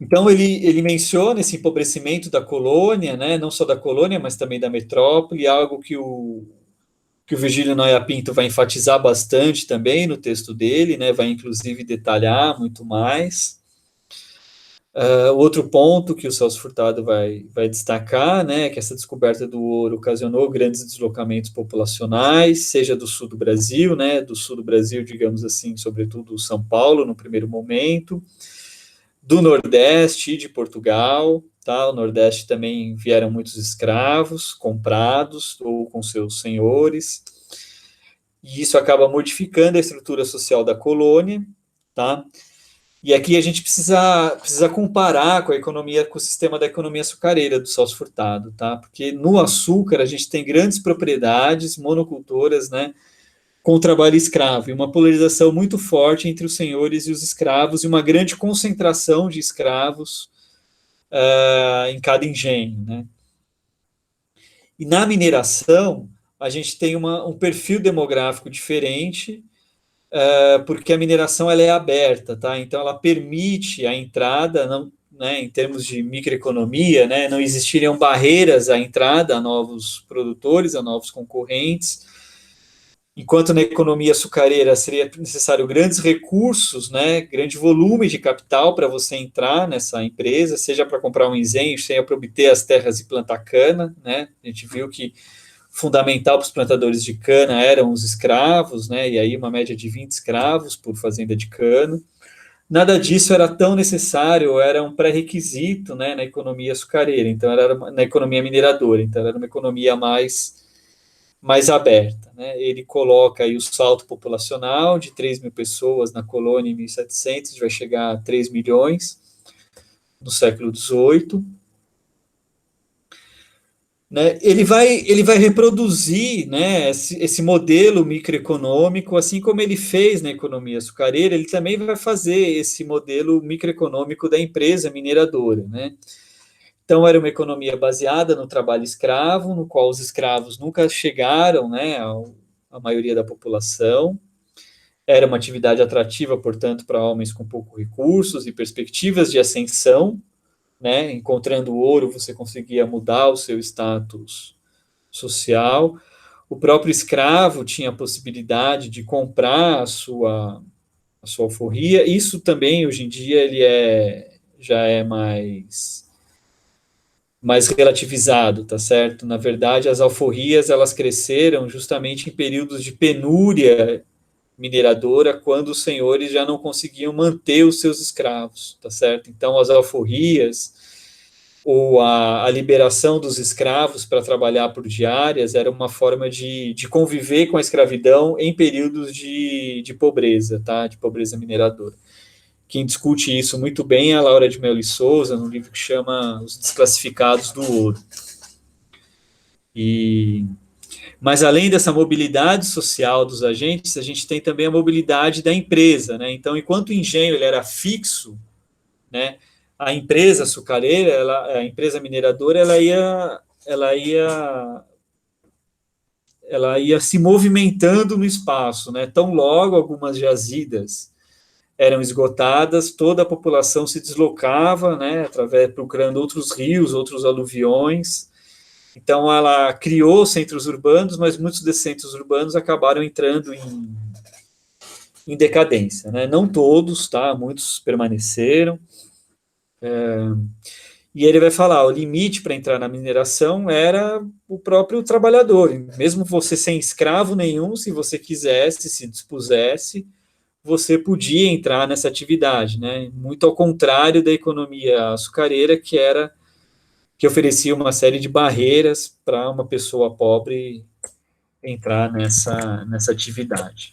Então, ele menciona esse empobrecimento da colônia, né? Não só da colônia, mas também da metrópole, algo que o Virgílio Noia Pinto vai enfatizar bastante também no texto dele, né? Vai inclusive detalhar muito mais. Outro ponto que o Celso Furtado vai destacar, né, que essa descoberta do ouro ocasionou grandes deslocamentos populacionais, seja do sul do Brasil, né, digamos assim, sobretudo São Paulo, no primeiro momento, do Nordeste e de Portugal, tá? O Nordeste também vieram muitos escravos comprados ou com seus senhores, e isso acaba modificando a estrutura social da colônia, tá? E aqui a gente precisa comparar com o sistema da economia açucareira do Celso Furtado, tá? Porque no açúcar a gente tem grandes propriedades monocultoras, né, com trabalho escravo, e uma polarização muito forte entre os senhores e os escravos, e uma grande concentração de escravos em cada engenho, né? E na mineração a gente tem um perfil demográfico diferente, porque a mineração ela é aberta, tá? Então ela permite a entrada, não, né, em termos de microeconomia, né, não existiriam barreiras à entrada a novos produtores, a novos concorrentes, enquanto na economia açucareira seria necessário grandes recursos, né, grande volume de capital para você entrar nessa empresa, seja para comprar um engenho, seja para obter as terras e plantar cana, né? A gente viu que fundamental para os plantadores de cana eram os escravos, né, e aí uma média de 20 escravos por fazenda de cana. Nada disso era tão necessário, era um pré-requisito, né, na economia açucareira, então na economia mineradora, então era uma economia mais aberta, né? Ele coloca aí o salto populacional de 3 mil pessoas na colônia em 1700, vai chegar a 3 milhões no século XVIII. Né, ele vai reproduzir, né, esse modelo microeconômico, assim como ele fez na economia açucareira, ele também vai fazer esse modelo microeconômico da empresa mineradora, né? Então, era uma economia baseada no trabalho escravo, no qual os escravos nunca chegaram, né, à maioria da população. Era uma atividade atrativa, portanto, para homens com poucos recursos e perspectivas de ascensão, né? Encontrando ouro, você conseguia mudar o seu status social. O próprio escravo tinha a possibilidade de comprar a sua alforria. Isso também, hoje em dia, já é mais relativizado, tá certo? Na verdade, as alforrias, elas cresceram justamente em períodos de penúria mineradora, quando os senhores já não conseguiam manter os seus escravos, tá certo? Então, as alforrias ou a liberação dos escravos para trabalhar por diárias era uma forma de conviver com a escravidão em períodos de pobreza, tá? De pobreza mineradora. Quem discute isso muito bem é a Laura de Melo e Souza, num livro que chama Os Desclassificados do Ouro. Mas além dessa mobilidade social dos agentes, a gente tem também a mobilidade da empresa, né? Então, enquanto o engenho ele era fixo, né, a empresa açucareira, a empresa mineradora, ela ia se movimentando no espaço, né? Tão logo algumas jazidas eram esgotadas, toda a população se deslocava, né, procurando outros rios, outros aluviões. Então, ela criou centros urbanos, mas muitos desses centros urbanos acabaram entrando em decadência, né? Não todos, tá? Muitos permaneceram. E ele vai falar, o limite para entrar na mineração era o próprio trabalhador. Mesmo você sem escravo nenhum, se você quisesse, se dispusesse, você podia entrar nessa atividade, né? Muito ao contrário da economia açucareira, que oferecia uma série de barreiras para uma pessoa pobre entrar nessa atividade.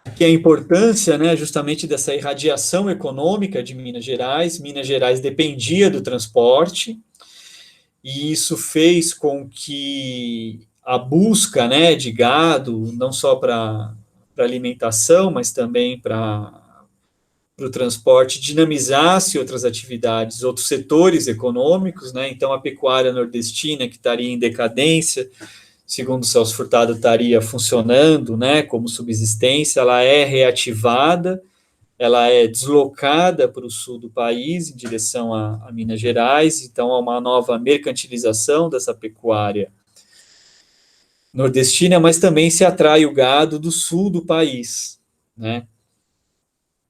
Aqui a importância, né, justamente dessa irradiação econômica de Minas Gerais. Minas Gerais dependia do transporte, e isso fez com que a busca, né, de gado, não só para alimentação, mas também para o transporte, dinamizasse outras atividades, outros setores econômicos, né? Então, a pecuária nordestina, que estaria em decadência, segundo o Celso Furtado, estaria funcionando, né, como subsistência, ela é reativada, ela é deslocada para o sul do país, em direção a Minas Gerais, então há uma nova mercantilização dessa pecuária nordestina, mas também se atrai o gado do sul do país, né?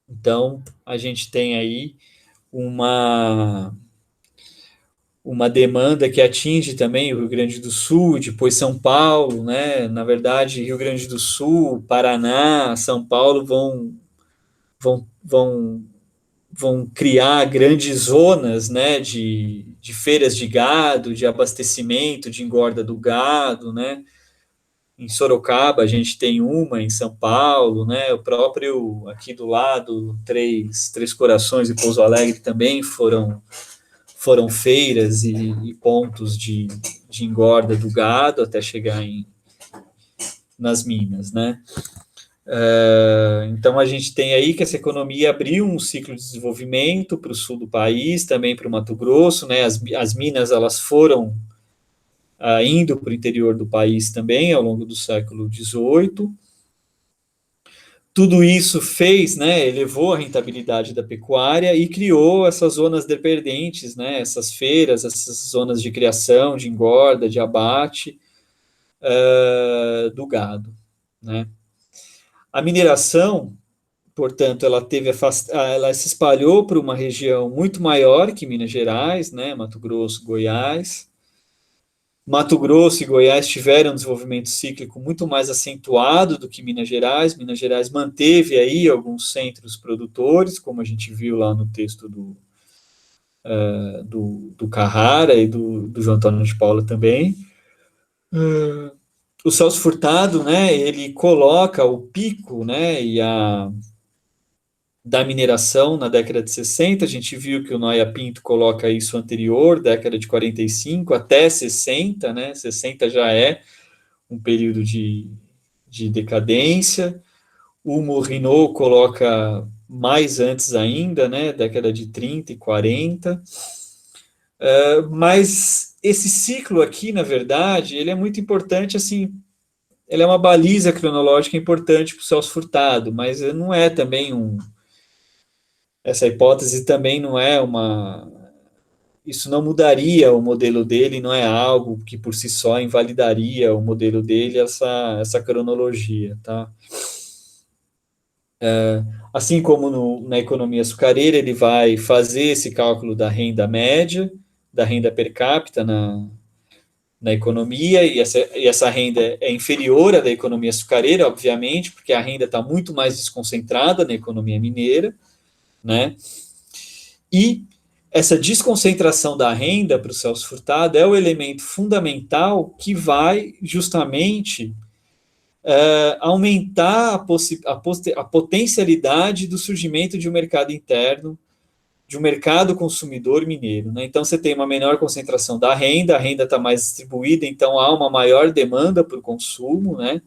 Então, a gente tem aí uma demanda que atinge também o Rio Grande do Sul, depois São Paulo, né? Na verdade, Rio Grande do Sul, Paraná, São Paulo vão criar grandes zonas, né, de feiras de gado, de abastecimento, de engorda do gado, né? Em Sorocaba a gente tem uma, em São Paulo, né? O próprio aqui do lado, Três Corações e Pouso Alegre também foram feiras e pontos de engorda do gado até chegar nas minas, né? Então a gente tem aí que essa economia abriu um ciclo de desenvolvimento para o sul do país, também para o Mato Grosso, né? As minas elas foram indo para o interior do país também ao longo do século XVIII. Tudo isso fez, né, elevou a rentabilidade da pecuária e criou essas zonas dependentes, né, essas feiras, essas zonas de criação, de engorda, de abate do gado, né. A mineração, portanto, ela se espalhou para uma região muito maior que Minas Gerais, né, Mato Grosso, Goiás. Mato Grosso e Goiás tiveram um desenvolvimento cíclico muito mais acentuado do que Minas Gerais. Minas Gerais manteve aí alguns centros produtores, como a gente viu lá no texto do Carrara e do João Antônio de Paula também. O Celso Furtado, né, ele coloca o pico, né, da mineração na década de 60, a gente viu que o Noia Pinto coloca isso anterior, década de 45 até 60, né, 60 já é um período de decadência, o Morrinot coloca mais antes ainda, né, década de 30 e 40, mas esse ciclo aqui, na verdade, ele é muito importante, assim, ele é uma baliza cronológica importante para o Celso Furtado, mas não é também essa hipótese também não é isso não mudaria o modelo dele, não é algo que por si só invalidaria o modelo dele, essa cronologia, tá? Assim como na economia açucareira, ele vai fazer esse cálculo da renda média, da renda per capita na economia, e essa renda é inferior à da economia açucareira, obviamente, porque a renda está muito mais desconcentrada na economia mineira, né? E essa desconcentração da renda para o Celso Furtado é o elemento fundamental que vai justamente aumentar a potencialidade do surgimento de um mercado interno, de um mercado consumidor mineiro, né? Então, você tem uma menor concentração da renda, a renda está mais distribuída, então há uma maior demanda por consumo, né?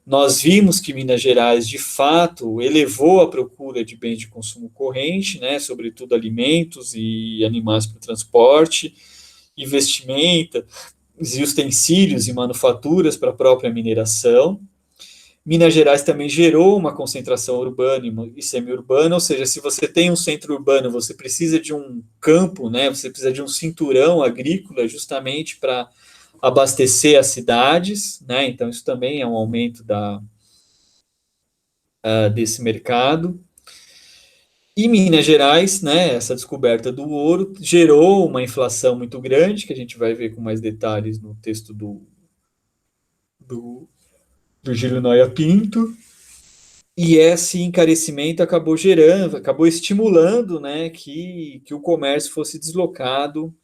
Nós vimos que Minas Gerais, de fato, elevou a procura de bens de consumo corrente, né? Sobretudo alimentos e animais para o transporte, e vestimenta, e utensílios e manufaturas para a própria mineração. Minas Gerais também gerou uma concentração urbana e semi-urbana, ou seja, se você tem um centro urbano, você precisa de um campo, né? Você precisa de um cinturão agrícola justamente para abastecer as cidades, né? Então isso também é um aumento desse mercado. E Minas Gerais, né, essa descoberta do ouro gerou uma inflação muito grande, que a gente vai ver com mais detalhes no texto do Virgílio Noia Pinto, e esse encarecimento acabou estimulando, né, que o comércio fosse deslocado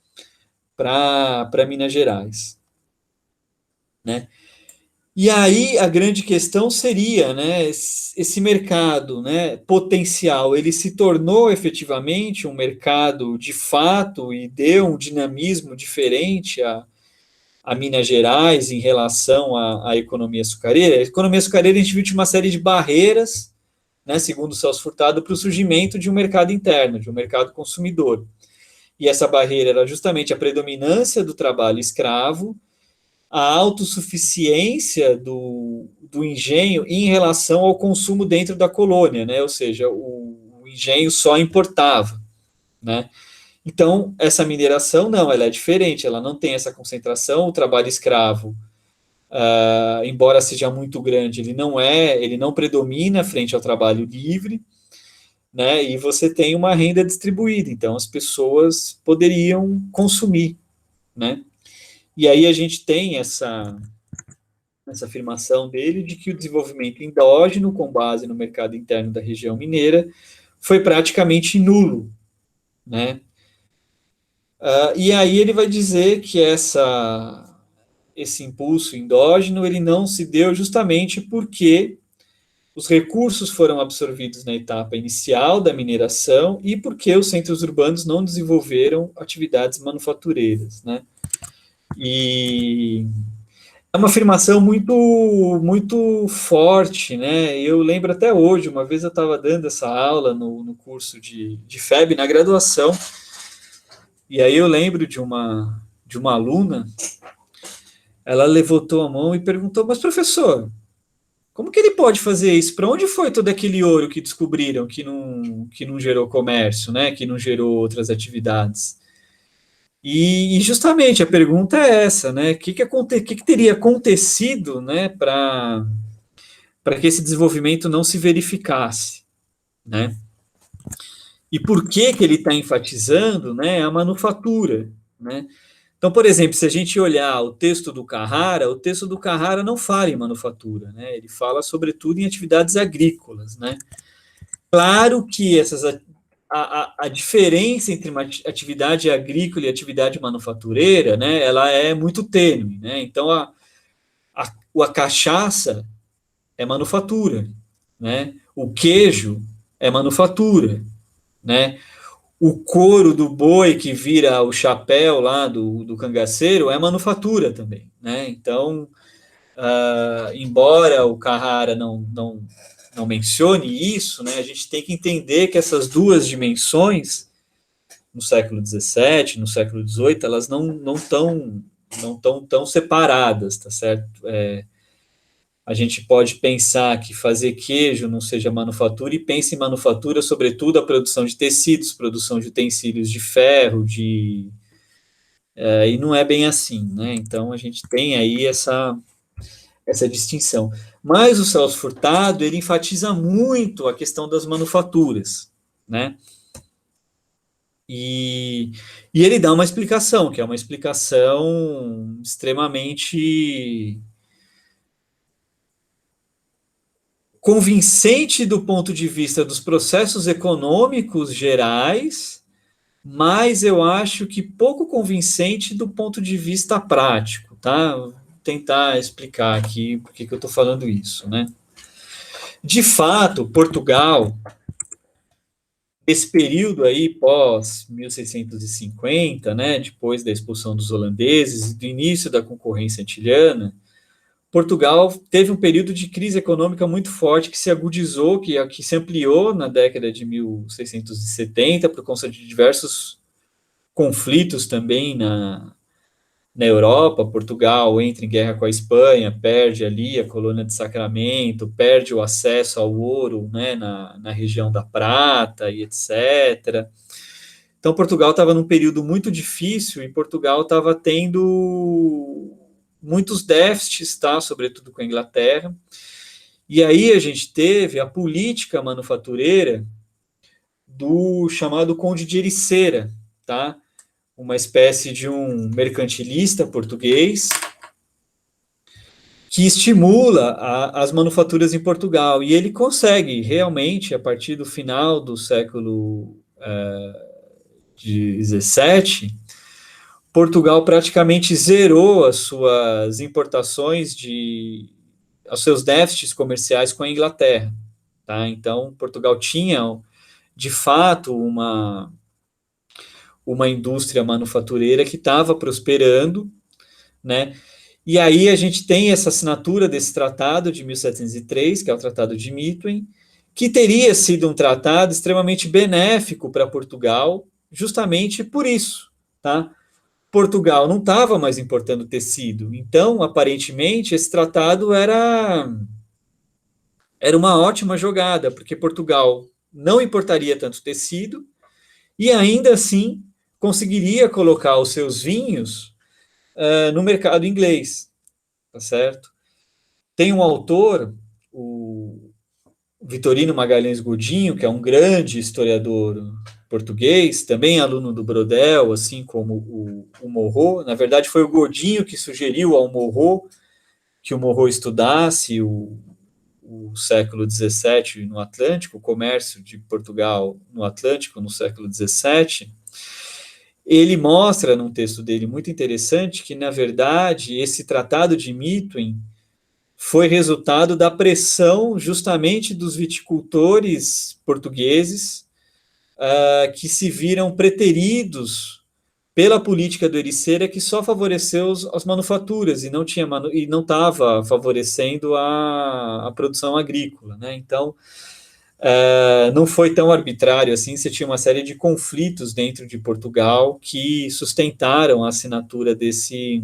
para Minas Gerais, né? E aí a grande questão seria, né, esse mercado, né, potencial, ele se tornou efetivamente um mercado de fato e deu um dinamismo diferente a Minas Gerais em relação à economia açucareira. A economia açucareira, a gente viu uma série de barreiras, né, segundo o Celso Furtado, para o surgimento de um mercado interno, de um mercado consumidor. E essa barreira era justamente a predominância do trabalho escravo, a autossuficiência do engenho em relação ao consumo dentro da colônia, né? Ou seja, o engenho só importava, né? Então, essa mineração, não, ela é diferente, ela não tem essa concentração, o trabalho escravo, embora seja muito grande, ele não predomina frente ao trabalho livre, né? E você tem uma renda distribuída, então as pessoas poderiam consumir, né? E aí a gente tem essa afirmação dele de que o desenvolvimento endógeno, com base no mercado interno da região mineira, foi praticamente nulo, né? E aí ele vai dizer que esse impulso endógeno ele não se deu justamente porque os recursos foram absorvidos na etapa inicial da mineração e porque os centros urbanos não desenvolveram atividades manufatureiras, né? E é uma afirmação muito, muito forte, né? Eu lembro até hoje, uma vez eu estava dando essa aula no curso de FEB, na graduação, e aí eu lembro de uma aluna, ela levantou a mão e perguntou, mas professor, como que ele pode fazer isso? Para onde foi todo aquele ouro que descobriram que não gerou comércio, né? Que não gerou outras atividades? E justamente a pergunta é essa, né? O que teria acontecido, né, para que esse desenvolvimento não se verificasse, né? E por que ele está enfatizando, né, a manufatura, né? Então, por exemplo, se a gente olhar o texto do Carrara não fala em manufatura, né? Ele fala sobretudo em atividades agrícolas, né? Claro que a diferença entre uma atividade agrícola e atividade manufatureira, né, ela é muito tênue, né? Então, a cachaça é manufatura, né? O queijo é manufatura, né? O couro do boi que vira o chapéu lá do cangaceiro é manufatura também, né? Então, embora o Carrara não mencione isso, né, a gente tem que entender que essas duas dimensões, no século XVII, no século XVIII, elas não estão tão separadas, tá certo? A gente pode pensar que fazer queijo não seja manufatura e pense em manufatura, sobretudo, a produção de tecidos, produção de utensílios de ferro, e não é bem assim, né? Então, a gente tem aí essa distinção. Mas o Celso Furtado, ele enfatiza muito a questão das manufaturas, né? E ele dá uma explicação, que é uma explicação extremamente convincente do ponto de vista dos processos econômicos gerais, mas eu acho que pouco convincente do ponto de vista prático, tá? Vou tentar explicar aqui por que eu estou falando isso, né? De fato, Portugal, esse período aí pós 1650, né, depois da expulsão dos holandeses e do início da concorrência antilhana, Portugal teve um período de crise econômica muito forte que se agudizou, que se ampliou na década de 1670 por conta de diversos conflitos também na Europa. Portugal entra em guerra com a Espanha, perde ali a colônia de Sacramento, perde o acesso ao ouro, né, na região da Prata e etc. Então, Portugal estava num período muito difícil e Portugal estava tendo muitos déficits, tá, sobretudo com a Inglaterra. E aí a gente teve a política manufatureira do chamado Conde de Ericeira, tá? Uma espécie de um mercantilista português que estimula as manufaturas em Portugal. E ele consegue realmente, a partir do final do século XVII, Portugal praticamente zerou as suas importações, os seus déficits comerciais com a Inglaterra. Tá? Então, Portugal tinha, de fato, uma indústria manufatureira que estava prosperando, né? E aí a gente tem essa assinatura desse tratado de 1703, que é o Tratado de Methuen, que teria sido um tratado extremamente benéfico para Portugal, justamente por isso, tá? Portugal não estava mais importando tecido, então, aparentemente, esse tratado era uma ótima jogada, porque Portugal não importaria tanto tecido e ainda assim conseguiria colocar os seus vinhos no mercado inglês, tá certo? Tem um autor, o Vitorino Magalhães Godinho, que é um grande historiador português, também aluno do Brodel, assim como o Morro. Na verdade, foi o Godinho que sugeriu ao Morro que o Morro estudasse o século XVII no Atlântico, o comércio de Portugal no Atlântico no século XVII. Ele mostra, num texto dele muito interessante, que, na verdade, esse Tratado de Methuen foi resultado da pressão justamente dos viticultores portugueses que se viram preteridos pela política do Ericeira, que só favoreceu as manufaturas e não estava favorecendo a produção agrícola, né? Então, não foi tão arbitrário assim, você tinha uma série de conflitos dentro de Portugal que sustentaram a assinatura desse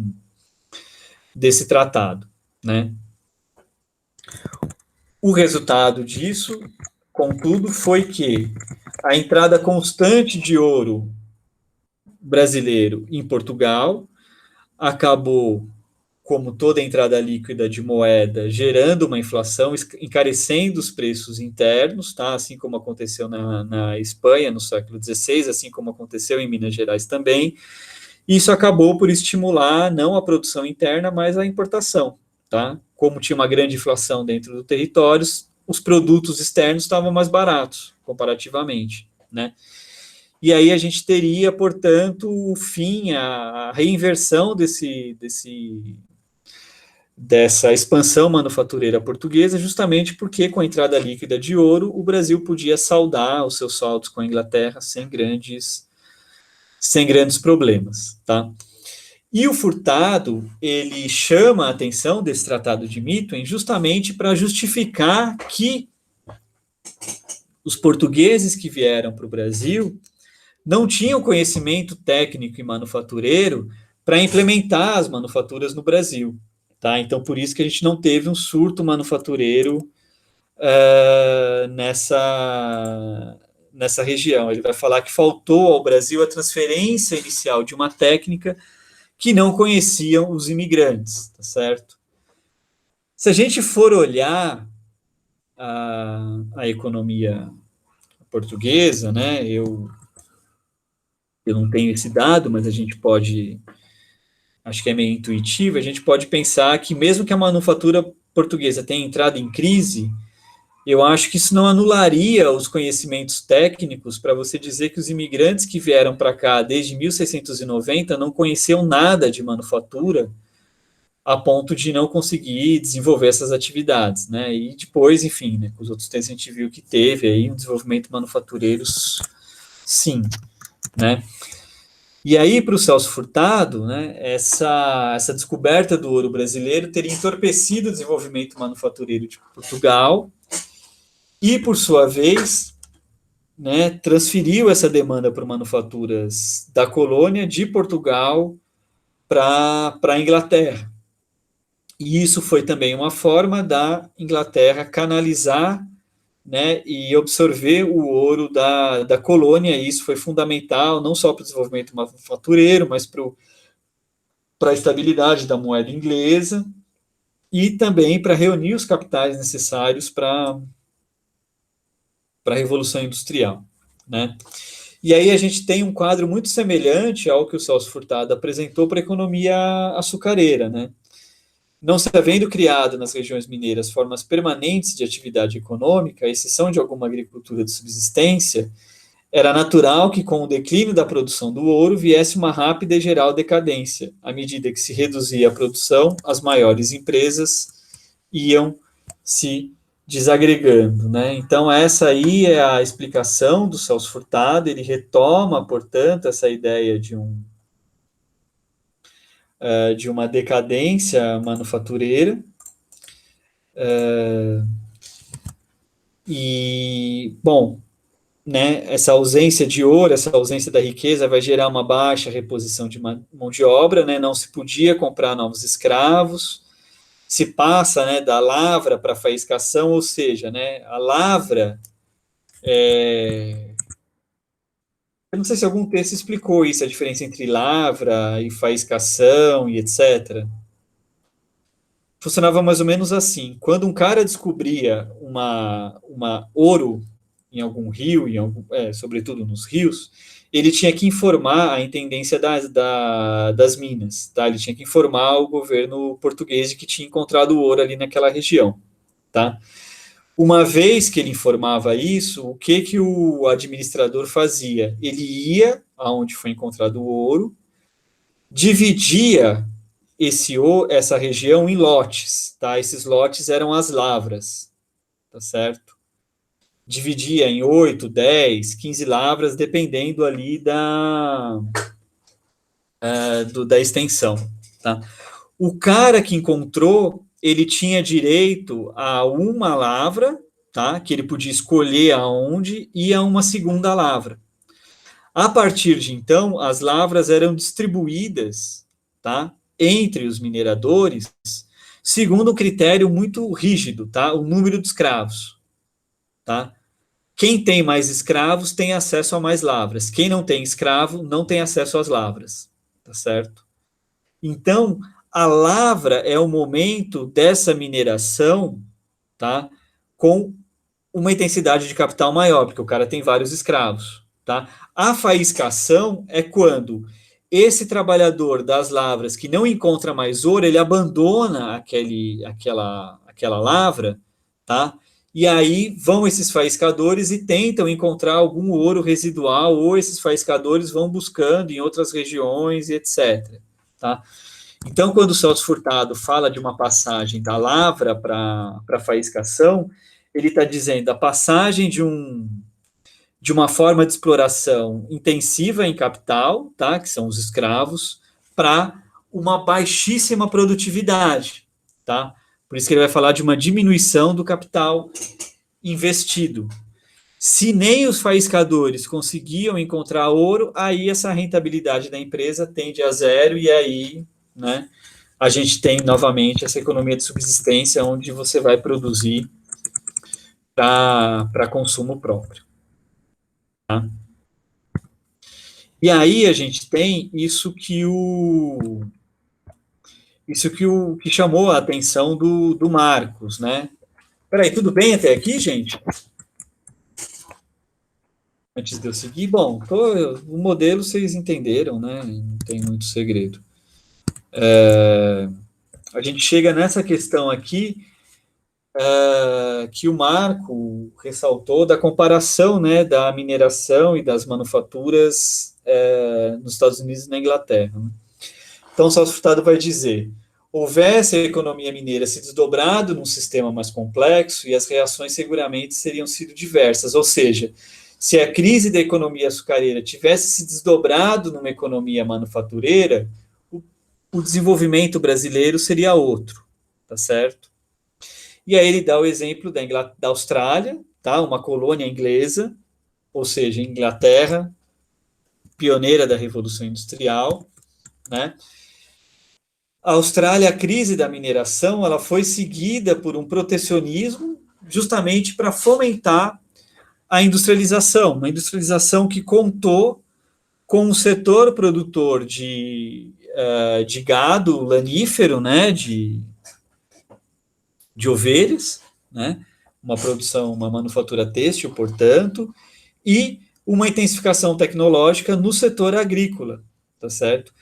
tratado, né? O resultado disso, contudo, foi que a entrada constante de ouro brasileiro em Portugal acabou, como toda entrada líquida de moeda, gerando uma inflação, encarecendo os preços internos, tá? Assim como aconteceu na Espanha no século XVI, assim como aconteceu em Minas Gerais também. Isso acabou por estimular não a produção interna, mas a importação. Tá? Como tinha uma grande inflação dentro do território, os produtos externos estavam mais baratos, comparativamente, né? E aí a gente teria, portanto, o fim, a reinversão dessa expansão manufatureira portuguesa, justamente porque, com a entrada líquida de ouro, o Brasil podia saldar os seus saldos com a Inglaterra sem grandes problemas, tá? E o Furtado, ele chama a atenção desse Tratado de Methuen justamente para justificar que os portugueses que vieram para o Brasil não tinham conhecimento técnico e manufatureiro para implementar as manufaturas no Brasil. Tá? Então, por isso que a gente não teve um surto manufatureiro nessa região. Ele vai falar que faltou ao Brasil a transferência inicial de uma técnica que não conheciam os imigrantes, tá certo? Se a gente for olhar a economia portuguesa, né, eu não tenho esse dado, mas a gente pode, acho que é meio intuitivo, a gente pode pensar que mesmo que a manufatura portuguesa tenha entrado em crise, eu acho que isso não anularia os conhecimentos técnicos para você dizer que os imigrantes que vieram para cá desde 1690 não conheciam nada de manufatura a ponto de não conseguir desenvolver essas atividades, né? E depois, enfim, né, com os outros tempos a gente viu que teve aí um desenvolvimento manufatureiro, sim, né? E aí, para o Celso Furtado, né, essa descoberta do ouro brasileiro teria entorpecido o desenvolvimento manufatureiro de Portugal e, por sua vez, né, transferiu essa demanda por manufaturas da colônia de Portugal para a Inglaterra. E isso foi também uma forma da Inglaterra canalizar, né, e absorver o ouro da colônia, e isso foi fundamental, não só para o desenvolvimento manufatureiro, mas para a estabilidade da moeda inglesa, e também para reunir os capitais necessários para a Revolução Industrial, né? E aí a gente tem um quadro muito semelhante ao que o Celso Furtado apresentou para a economia açucareira, né? Não se havendo criado nas regiões mineiras formas permanentes de atividade econômica, à exceção de alguma agricultura de subsistência, era natural que, com o declínio da produção do ouro, viesse uma rápida e geral decadência. À medida que se reduzia a produção, as maiores empresas iam se desagregando, né? Então, essa aí é a explicação do Celso Furtado. Ele retoma, portanto, essa ideia de uma decadência manufatureira, e, bom, né, essa ausência de ouro, essa ausência da riqueza vai gerar uma baixa reposição de mão de obra, né, não se podia comprar novos escravos, se passa, né, da lavra para a faiscação, ou seja, né, a lavra, eu não sei se algum texto explicou isso, a diferença entre lavra e faiscação e etc. Funcionava mais ou menos assim. Quando um cara descobria uma ouro em algum rio, sobretudo nos rios, ele tinha que informar a intendência das minas, tá? Ele tinha que informar o governo português de que tinha encontrado ouro ali naquela região, tá? Uma vez que ele informava isso, o que o administrador fazia? Ele ia aonde foi encontrado o ouro, dividia essa região em lotes, tá? Esses lotes eram as lavras, tá certo? Dividia em 8, 10, 15 lavras, dependendo ali da extensão, tá? O cara que encontrou, ele tinha direito a uma lavra, tá? Que ele podia escolher aonde, e a uma segunda lavra. A partir de então, as lavras eram distribuídas, tá? Entre os mineradores, segundo um critério muito rígido, tá? O número de escravos, tá? Quem tem mais escravos tem acesso a mais lavras. Quem não tem escravo não tem acesso às lavras, tá certo? Então, a lavra é o momento dessa mineração, tá? Com uma intensidade de capital maior, porque o cara tem vários escravos, tá? A faiscação é quando esse trabalhador das lavras que não encontra mais ouro, ele abandona aquela lavra, tá? E aí vão esses faiscadores e tentam encontrar algum ouro residual, ou esses faiscadores vão buscando em outras regiões e etc, tá? Então, quando o Celso Furtado fala de uma passagem da lavra para a faiscação, ele está dizendo a passagem de uma forma de exploração intensiva em capital, tá, que são os escravos, para uma baixíssima produtividade, tá? Por isso que ele vai falar de uma diminuição do capital investido. Se nem os faiscadores conseguiam encontrar ouro, aí essa rentabilidade da empresa tende a zero, e aí, né, a gente tem novamente essa economia de subsistência, onde você vai produzir para consumo próprio. Tá? E aí a gente tem isso que chamou a atenção do Marcos, né? Peraí, tudo bem até aqui, gente? Antes de eu seguir, bom, o modelo vocês entenderam, né? Não tem muito segredo. A gente chega nessa questão aqui que o Marco ressaltou da comparação, né, da mineração e das manufaturas nos Estados Unidos e na Inglaterra. Né? Então, o Celso Furtado vai dizer: houvesse a economia mineira se desdobrado num sistema mais complexo e as reações seguramente seriam sido diversas, ou seja, se a crise da economia açucareira tivesse se desdobrado numa economia manufatureira, o desenvolvimento brasileiro seria outro, tá certo? E aí ele dá o exemplo da Austrália, tá? Uma colônia inglesa, ou seja, Inglaterra, pioneira da Revolução Industrial, né? A Austrália, a crise da mineração, ela foi seguida por um protecionismo justamente para fomentar a industrialização, uma industrialização que contou com o setor produtor de gado lanífero, né, de ovelhas, né, uma produção, uma manufatura têxtil, portanto, e uma intensificação tecnológica no setor agrícola, tá certo?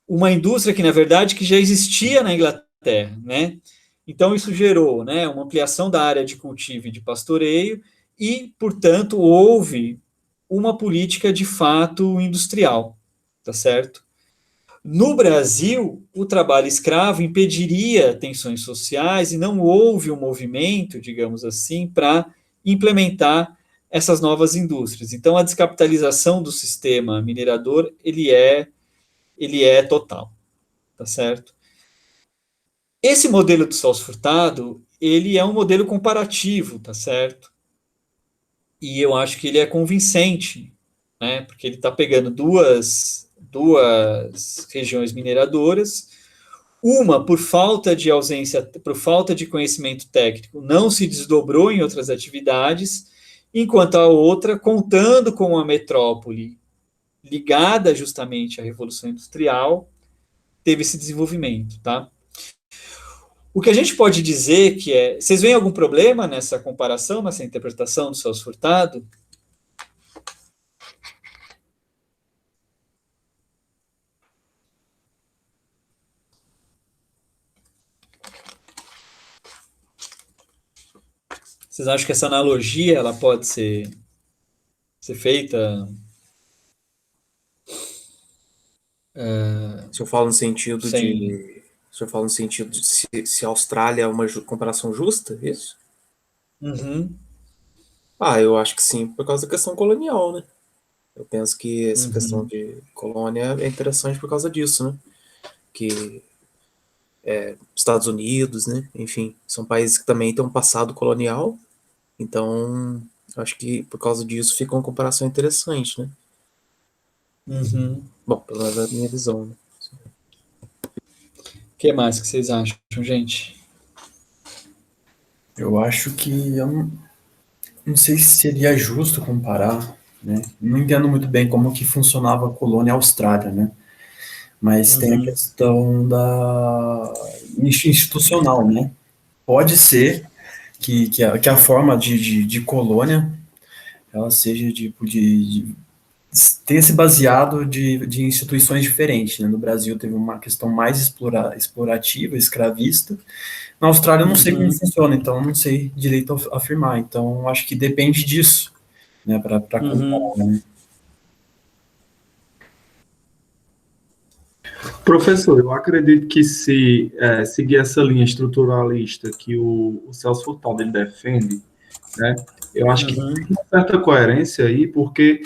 Uma indústria que, na verdade, que já existia na Inglaterra, né? Então, isso gerou, né, uma ampliação da área de cultivo e de pastoreio e, portanto, houve uma política de fato industrial, tá certo? No Brasil, o trabalho escravo impediria tensões sociais e não houve um movimento, digamos assim, para implementar essas novas indústrias. Então, a descapitalização do sistema minerador, ele é total, tá certo? Esse modelo do Celso Furtado, ele é um modelo comparativo, tá certo? E eu acho que ele é convincente, né? Porque ele está pegando duas regiões mineradoras, uma por falta de ausência, por falta de conhecimento técnico, não se desdobrou em outras atividades, enquanto a outra, contando com uma metrópole ligada justamente à Revolução Industrial, teve esse desenvolvimento, tá? O que a gente pode dizer que é... Vocês veem algum problema nessa comparação, nessa interpretação do Celso Furtado? Vocês acham que essa analogia ela pode ser feita? Se eu falo no sentido Sem... de. Se eu falo no sentido de se a Austrália é uma comparação justa, isso? Uhum, Eu acho que sim, por causa da questão colonial, né? Eu penso que essa questão uhum, de colônia é interessante por causa disso, né? Que Estados Unidos, né? Enfim, são países que também têm um passado colonial, então acho que por causa disso fica uma comparação interessante, né? uhum. Bom, pelo menos é a minha visão, né? O que mais que vocês acham, gente? Eu acho que eu não sei se seria justo comparar, né? Não entendo muito bem como que funcionava a colônia Austrália, né? Mas tem a Uhum, questão da institucional, né? Pode ser que a forma de colônia ela seja de tenha se baseado de instituições diferentes, né? No Brasil teve uma questão mais explorativa, escravista. Na Austrália eu não sei como uhum, funciona, então não sei direito afirmar. Então acho que depende disso, né? Para uhum, comparar, né? Professor, eu acredito que se seguir essa linha estruturalista que o Celso Furtado ele defende, né, eu acho que tem uhum, uma certa coerência aí, porque,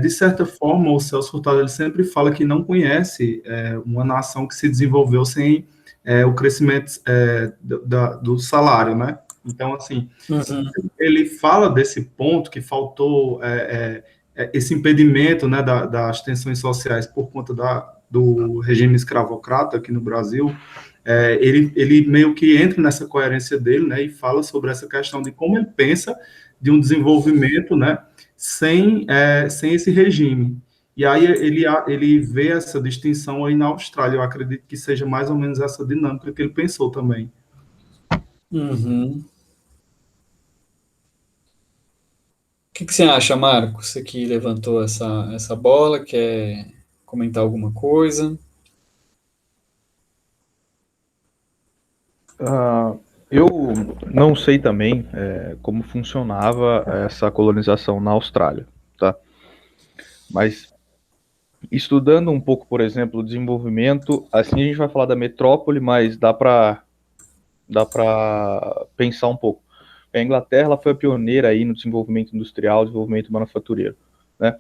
de certa forma, o Celso Furtado ele sempre fala que não conhece uma nação que se desenvolveu sem o crescimento do salário, né? Então, assim, uhum, ele fala desse ponto que faltou esse impedimento, né, das tensões sociais por conta do regime escravocrata aqui no Brasil. Ele meio que entra nessa coerência dele, né, e fala sobre essa questão de como ele pensa de um desenvolvimento, né, sem esse regime. E aí ele vê essa distinção aí na Austrália. Eu acredito que seja mais ou menos essa dinâmica que ele pensou também. uhum. O que você acha, Marcos? Você que levantou essa bola, quer comentar alguma coisa? Eu não sei também como funcionava essa colonização na Austrália, tá? Mas estudando um pouco, por exemplo, o desenvolvimento, assim a gente vai falar da metrópole, mas dá para pensar um pouco. A Inglaterra ela foi a pioneira aí no desenvolvimento industrial, desenvolvimento manufatureiro, né?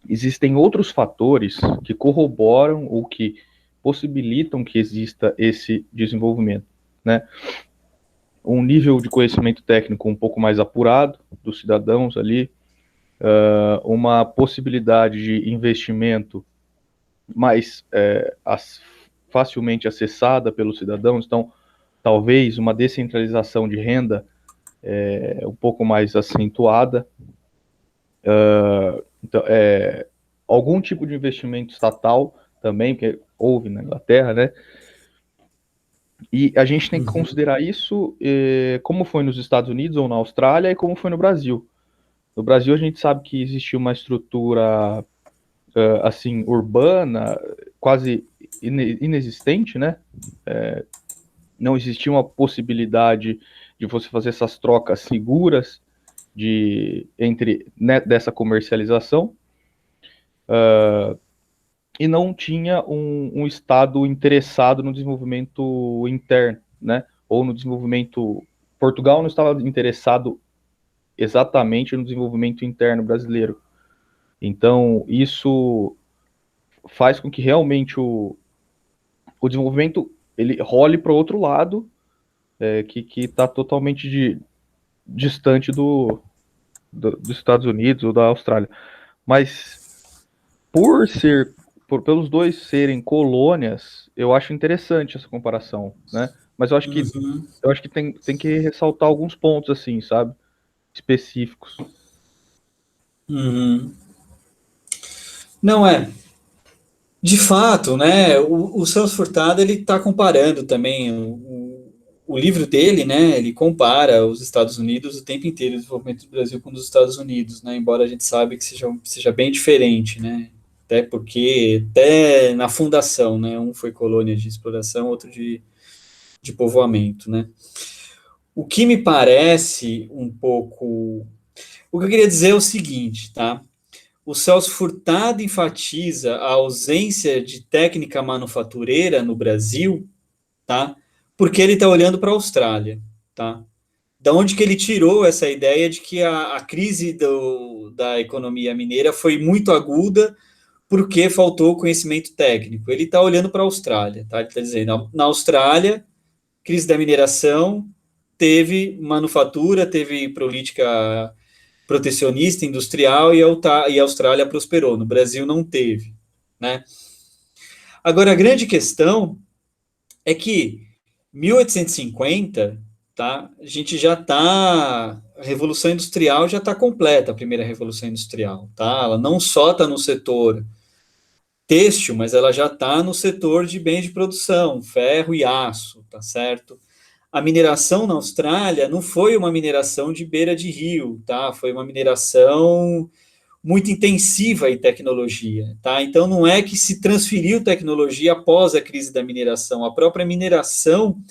Existem outros fatores que corroboram ou que possibilitam que exista esse desenvolvimento, né? Um nível de conhecimento técnico um pouco mais apurado dos cidadãos ali, uma possibilidade de investimento mais facilmente acessada pelos cidadãos, então talvez uma descentralização de renda um pouco mais acentuada, então, algum tipo de investimento estatal também, que houve na Inglaterra, né? E a gente tem que considerar isso como foi nos Estados Unidos ou na Austrália e como foi no Brasil. No Brasil a gente sabe que existiu uma estrutura assim urbana quase inexistente, né? Não existia uma possibilidade de você fazer essas trocas seguras dessa comercialização, e não tinha um Estado interessado no desenvolvimento interno, né? Ou no desenvolvimento. Portugal não estava interessado exatamente no desenvolvimento interno brasileiro. Então, isso faz com que realmente o desenvolvimento ele role para o outro lado, que está totalmente distante dos Estados Unidos ou da Austrália. Mas pelos dois serem colônias, eu acho interessante essa comparação, né? Mas eu acho que tem que ressaltar alguns pontos assim, sabe? Específicos. Não é. De fato, né, o Celso Furtado ele está comparando também o livro dele, né, ele compara os Estados Unidos o tempo inteiro, o desenvolvimento do Brasil com os Estados Unidos, né, embora a gente saiba que seja bem diferente, né, até porque, até na fundação, né, um foi colônia de exploração, outro de povoamento, né. O que me parece um pouco... O que eu queria dizer é o seguinte, tá? O Celso Furtado enfatiza a ausência de técnica manufatureira no Brasil, tá? Porque ele está olhando para a Austrália, tá? Da onde que ele tirou essa ideia de que a crise da economia mineira foi muito aguda porque faltou conhecimento técnico? Ele está olhando para a Austrália, tá? Ele está dizendo, na Austrália, crise da mineração, teve manufatura, teve política protecionista industrial e a Austrália prosperou. No Brasil não teve, né? Agora, a grande questão é que 1850, tá? A gente já está... A Revolução Industrial já está completa, a primeira Revolução Industrial, tá? Ela não só está no setor têxtil, mas ela já está no setor de bens de produção, ferro e aço, tá certo? A mineração na Austrália não foi uma mineração de beira de rio, tá? Foi uma mineração muito intensiva em tecnologia, tá? Então não é que se transferiu tecnologia após a crise da mineração, a própria mineração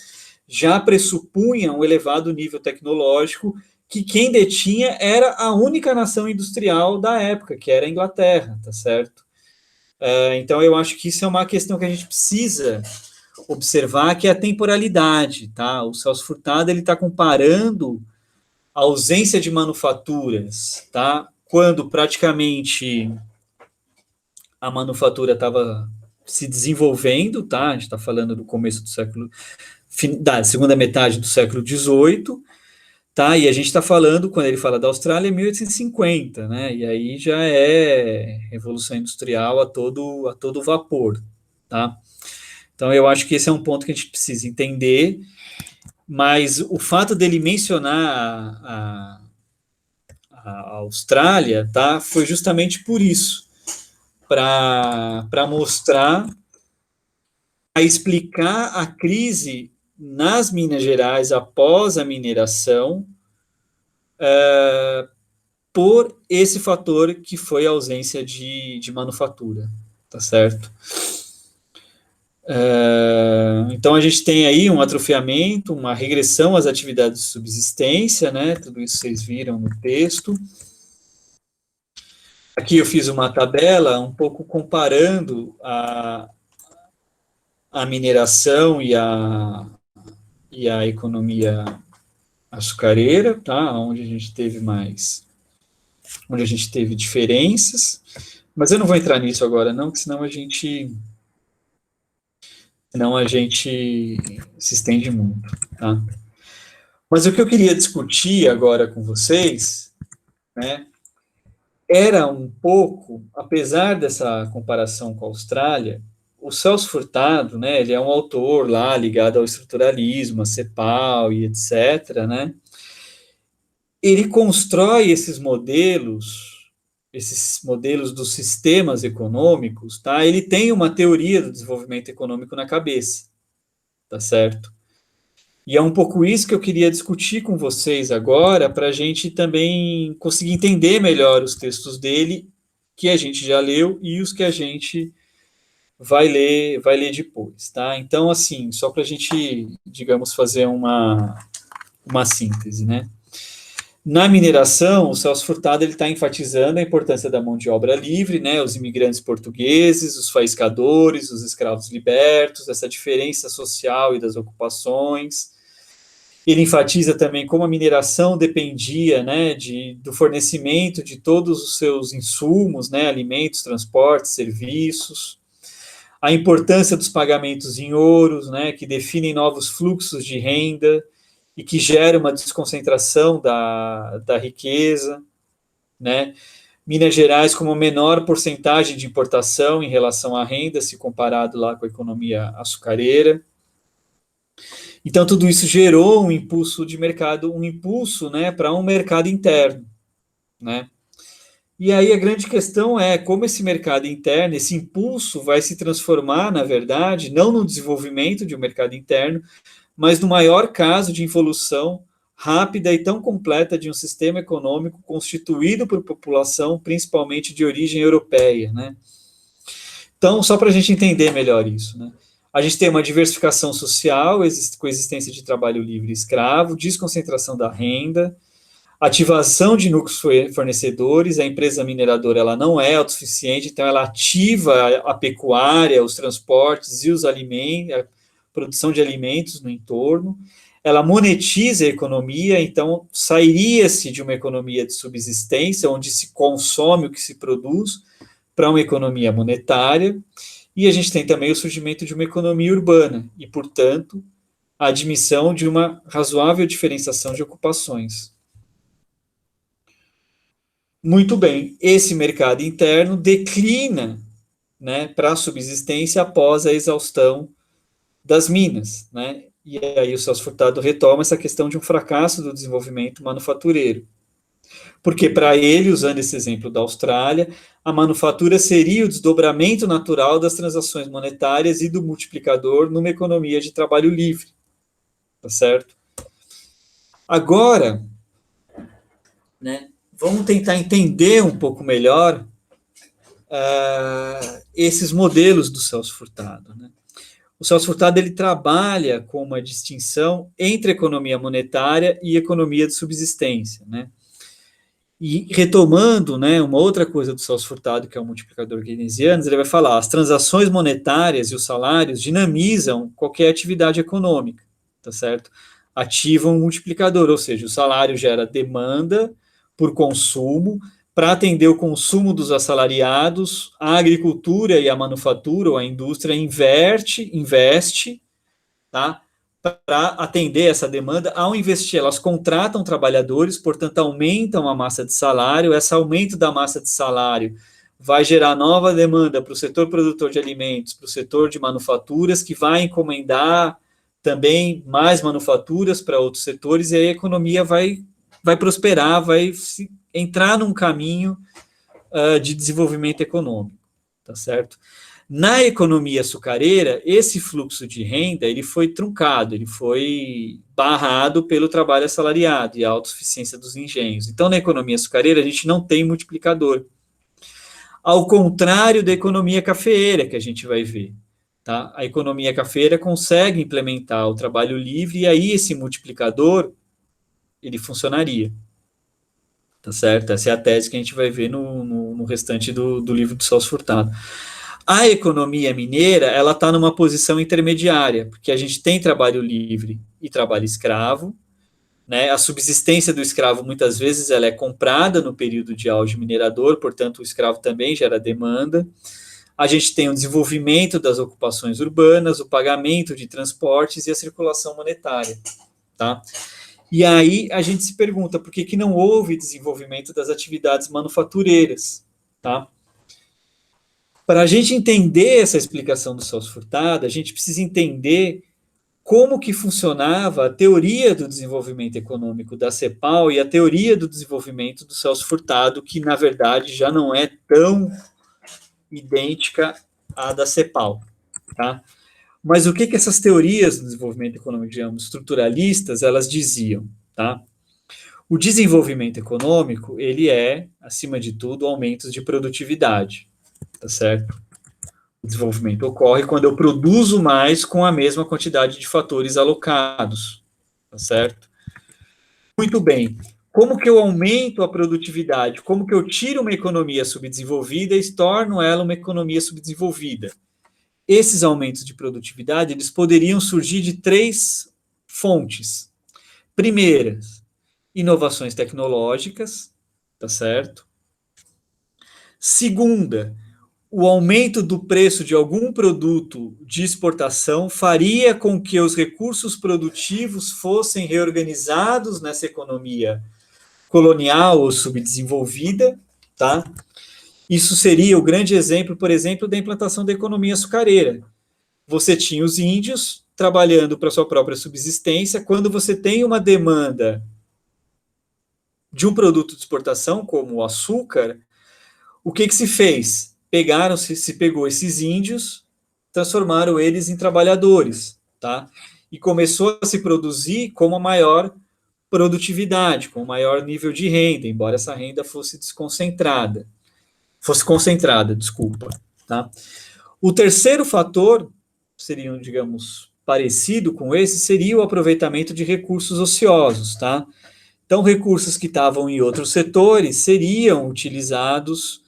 já pressupunha um elevado nível tecnológico que quem detinha era a única nação industrial da época, que era a Inglaterra, tá certo? Então eu acho que isso é uma questão que a gente precisa observar, que é a temporalidade, tá? O Celso Furtado ele está comparando a ausência de manufaturas, tá? Quando praticamente a manufatura estava se desenvolvendo, tá? A gente está falando do começo do século, da segunda metade do século XVIII, tá? E a gente está falando, quando ele fala da Austrália, 1850, né? E aí já é revolução industrial a todo vapor, tá? Então eu acho que esse é um ponto que a gente precisa entender, mas o fato dele mencionar a Austrália, tá? Foi justamente por isso, para mostrar, a explicar a crise nas Minas Gerais após a mineração, por esse fator que foi a ausência de manufatura, tá certo? Então, a gente tem aí um atrofiamento, uma regressão às atividades de subsistência, né? Tudo isso vocês viram no texto. Aqui eu fiz uma tabela um pouco comparando a mineração e a economia açucareira, tá? Onde a gente teve diferenças, mas eu não vou entrar nisso agora não, porque senão a gente se estende muito, tá? Mas o que eu queria discutir agora com vocês, né, era um pouco, apesar dessa comparação com a Austrália, o Celso Furtado, né, ele é um autor lá ligado ao estruturalismo, a CEPAL e etc., né, ele constrói esses modelos dos sistemas econômicos, tá, ele tem uma teoria do desenvolvimento econômico na cabeça, tá certo? E é um pouco isso que eu queria discutir com vocês agora, para a gente também conseguir entender melhor os textos dele, que a gente já leu, e os que a gente vai ler depois, tá? Então, assim, só para a gente, digamos, fazer uma síntese, né? Na mineração, o Celso Furtado está enfatizando a importância da mão de obra livre, né? Os imigrantes portugueses, os faiscadores, os escravos libertos, essa diferença social e das ocupações. Ele enfatiza também como a mineração dependia, né, do fornecimento de todos os seus insumos, né, alimentos, transportes, serviços, a importância dos pagamentos em ouros, né, que definem novos fluxos de renda e que geram uma desconcentração da riqueza, né, Minas Gerais com uma menor porcentagem de importação em relação à renda, se comparado lá com a economia açucareira. Então, tudo isso gerou um impulso de mercado, né, para um mercado interno, né? E aí a grande questão é como esse mercado interno, esse impulso vai se transformar, na verdade, não no desenvolvimento de um mercado interno, mas no maior caso de involução rápida e tão completa de um sistema econômico constituído por população, principalmente de origem europeia, né? Então, só para a gente entender melhor isso, né? A gente tem uma diversificação social, coexistência de trabalho livre e escravo, desconcentração da renda, ativação de núcleos fornecedores, a empresa mineradora ela não é autossuficiente, então ela ativa a pecuária, os transportes e os alimentos, a produção de alimentos no entorno, ela monetiza a economia, então sairia-se de uma economia de subsistência, onde se consome o que se produz, para uma economia monetária, e a gente tem também o surgimento de uma economia urbana, e, portanto, a admissão de uma razoável diferenciação de ocupações. Muito bem, esse mercado interno declina, né, para a subsistência após a exaustão das minas, né, e aí o Celso Furtado retoma essa questão de um fracasso do desenvolvimento manufatureiro. Porque para ele, usando esse exemplo da Austrália, a manufatura seria o desdobramento natural das transações monetárias e do multiplicador numa economia de trabalho livre, tá certo? Agora, né, vamos tentar entender um pouco melhor esses modelos do Celso Furtado, né? O Celso Furtado ele trabalha com uma distinção entre economia monetária e economia de subsistência, né? E retomando, né, uma outra coisa do Celso Furtado, que é o multiplicador keynesiano, ele vai falar, as transações monetárias e os salários dinamizam qualquer atividade econômica, tá certo? Ativam um multiplicador, ou seja, o salário gera demanda por consumo, para atender o consumo dos assalariados, a agricultura e a manufatura, ou a indústria, investe, tá? Para atender essa demanda, ao investir, elas contratam trabalhadores, portanto, aumentam a massa de salário, esse aumento da massa de salário vai gerar nova demanda para o setor produtor de alimentos, para o setor de manufaturas, que vai encomendar também mais manufaturas para outros setores, e aí a economia vai prosperar, vai entrar num caminho de desenvolvimento econômico, tá certo? Na economia açucareira, esse fluxo de renda ele foi truncado, ele foi barrado pelo trabalho assalariado e a autossuficiência dos engenhos. Então, na economia açucareira, a gente não tem multiplicador. Ao contrário da economia cafeeira, que a gente vai ver, tá? A economia cafeeira consegue implementar o trabalho livre, e aí esse multiplicador, ele funcionaria, tá certo? Essa é a tese que a gente vai ver no restante do livro do Celso Furtado. A economia mineira, ela está numa posição intermediária, porque a gente tem trabalho livre e trabalho escravo, né? A subsistência do escravo, muitas vezes, ela é comprada no período de auge minerador, portanto, o escravo também gera demanda. A gente tem o desenvolvimento das ocupações urbanas, o pagamento de transportes e a circulação monetária, tá? E aí a gente se pergunta por que não houve desenvolvimento das atividades manufatureiras, tá? Para a gente entender essa explicação do Celso Furtado, a gente precisa entender como que funcionava a teoria do desenvolvimento econômico da CEPAL e a teoria do desenvolvimento do Celso Furtado, que, na verdade, já não é tão idêntica à da CEPAL, tá? Mas o que essas teorias do desenvolvimento econômico, digamos, estruturalistas, elas diziam, tá? O desenvolvimento econômico, ele é, acima de tudo, aumentos de produtividade, tá certo? O desenvolvimento ocorre quando eu produzo mais com a mesma quantidade de fatores alocados, tá certo? Muito bem. Como que eu aumento a produtividade? Como que eu tiro uma economia subdesenvolvida e torno ela uma economia subdesenvolvida? Esses aumentos de produtividade, eles poderiam surgir de 3 fontes. Primeira, inovações tecnológicas, tá certo? Segunda, o aumento do preço de algum produto de exportação faria com que os recursos produtivos fossem reorganizados nessa economia colonial ou subdesenvolvida, tá? Isso seria o grande exemplo, por exemplo, da implantação da economia açucareira. Você tinha os índios trabalhando para sua própria subsistência. Quando você tem uma demanda de um produto de exportação, como o açúcar, o que se fez? Se pegou esses índios, transformaram eles em trabalhadores, tá? E começou a se produzir com uma maior produtividade, com um maior nível de renda, embora essa renda fosse concentrada, desculpa, tá? O terceiro fator, seria, digamos, parecido com esse, seria o aproveitamento de recursos ociosos, tá? Então, recursos que estavam em outros setores seriam utilizados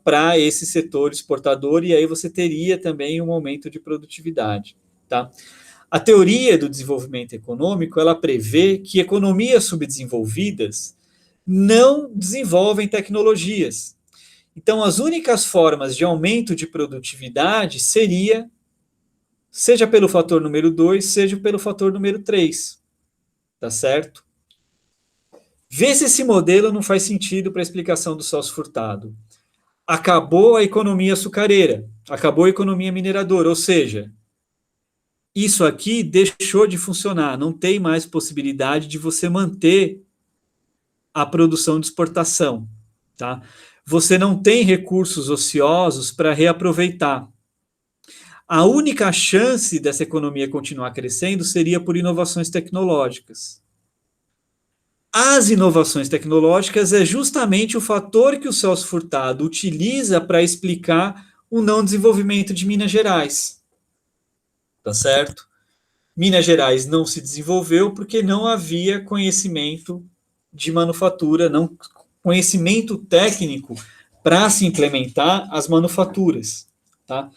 para esse setor exportador, e aí você teria também um aumento de produtividade, tá? A teoria do desenvolvimento econômico, ela prevê que economias subdesenvolvidas não desenvolvem tecnologias. Então, as únicas formas de aumento de produtividade seja pelo fator número 2, seja pelo fator número 3, tá certo? Vê se esse modelo não faz sentido para a explicação do Celso Furtado. Acabou a economia açucareira, acabou a economia mineradora, ou seja, isso aqui deixou de funcionar, não tem mais possibilidade de você manter a produção de exportação, tá? Você não tem recursos ociosos para reaproveitar. A única chance dessa economia continuar crescendo seria por inovações tecnológicas. As inovações tecnológicas é justamente o fator que o Celso Furtado utiliza para explicar o não desenvolvimento de Minas Gerais. Tá certo? Minas Gerais não se desenvolveu porque não havia conhecimento de manufatura, não conhecimento técnico para se implementar as manufaturas, tá?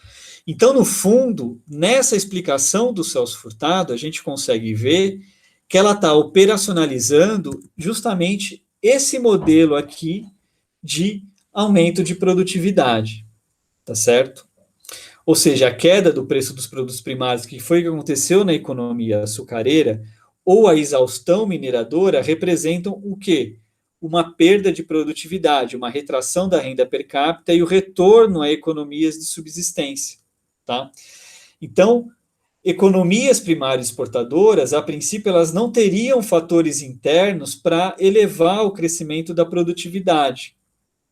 Então, no fundo, nessa explicação do Celso Furtado, a gente consegue ver que ela está operacionalizando justamente esse modelo aqui de aumento de produtividade, tá certo? Ou seja, a queda do preço dos produtos primários, que foi o que aconteceu na economia açucareira, ou a exaustão mineradora, representam o quê? Uma perda de produtividade, uma retração da renda per capita e o retorno a economias de subsistência, tá? Então, economias primárias exportadoras, a princípio, elas não teriam fatores internos para elevar o crescimento da produtividade,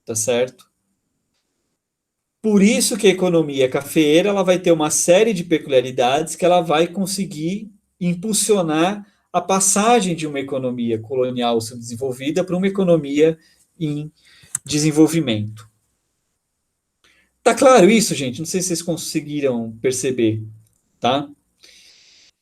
tá certo? Por isso que a economia cafeeira ela vai ter uma série de peculiaridades que ela vai conseguir impulsionar a passagem de uma economia colonial subdesenvolvida para uma economia em desenvolvimento. Tá claro isso, gente? Não sei se vocês conseguiram perceber, tá?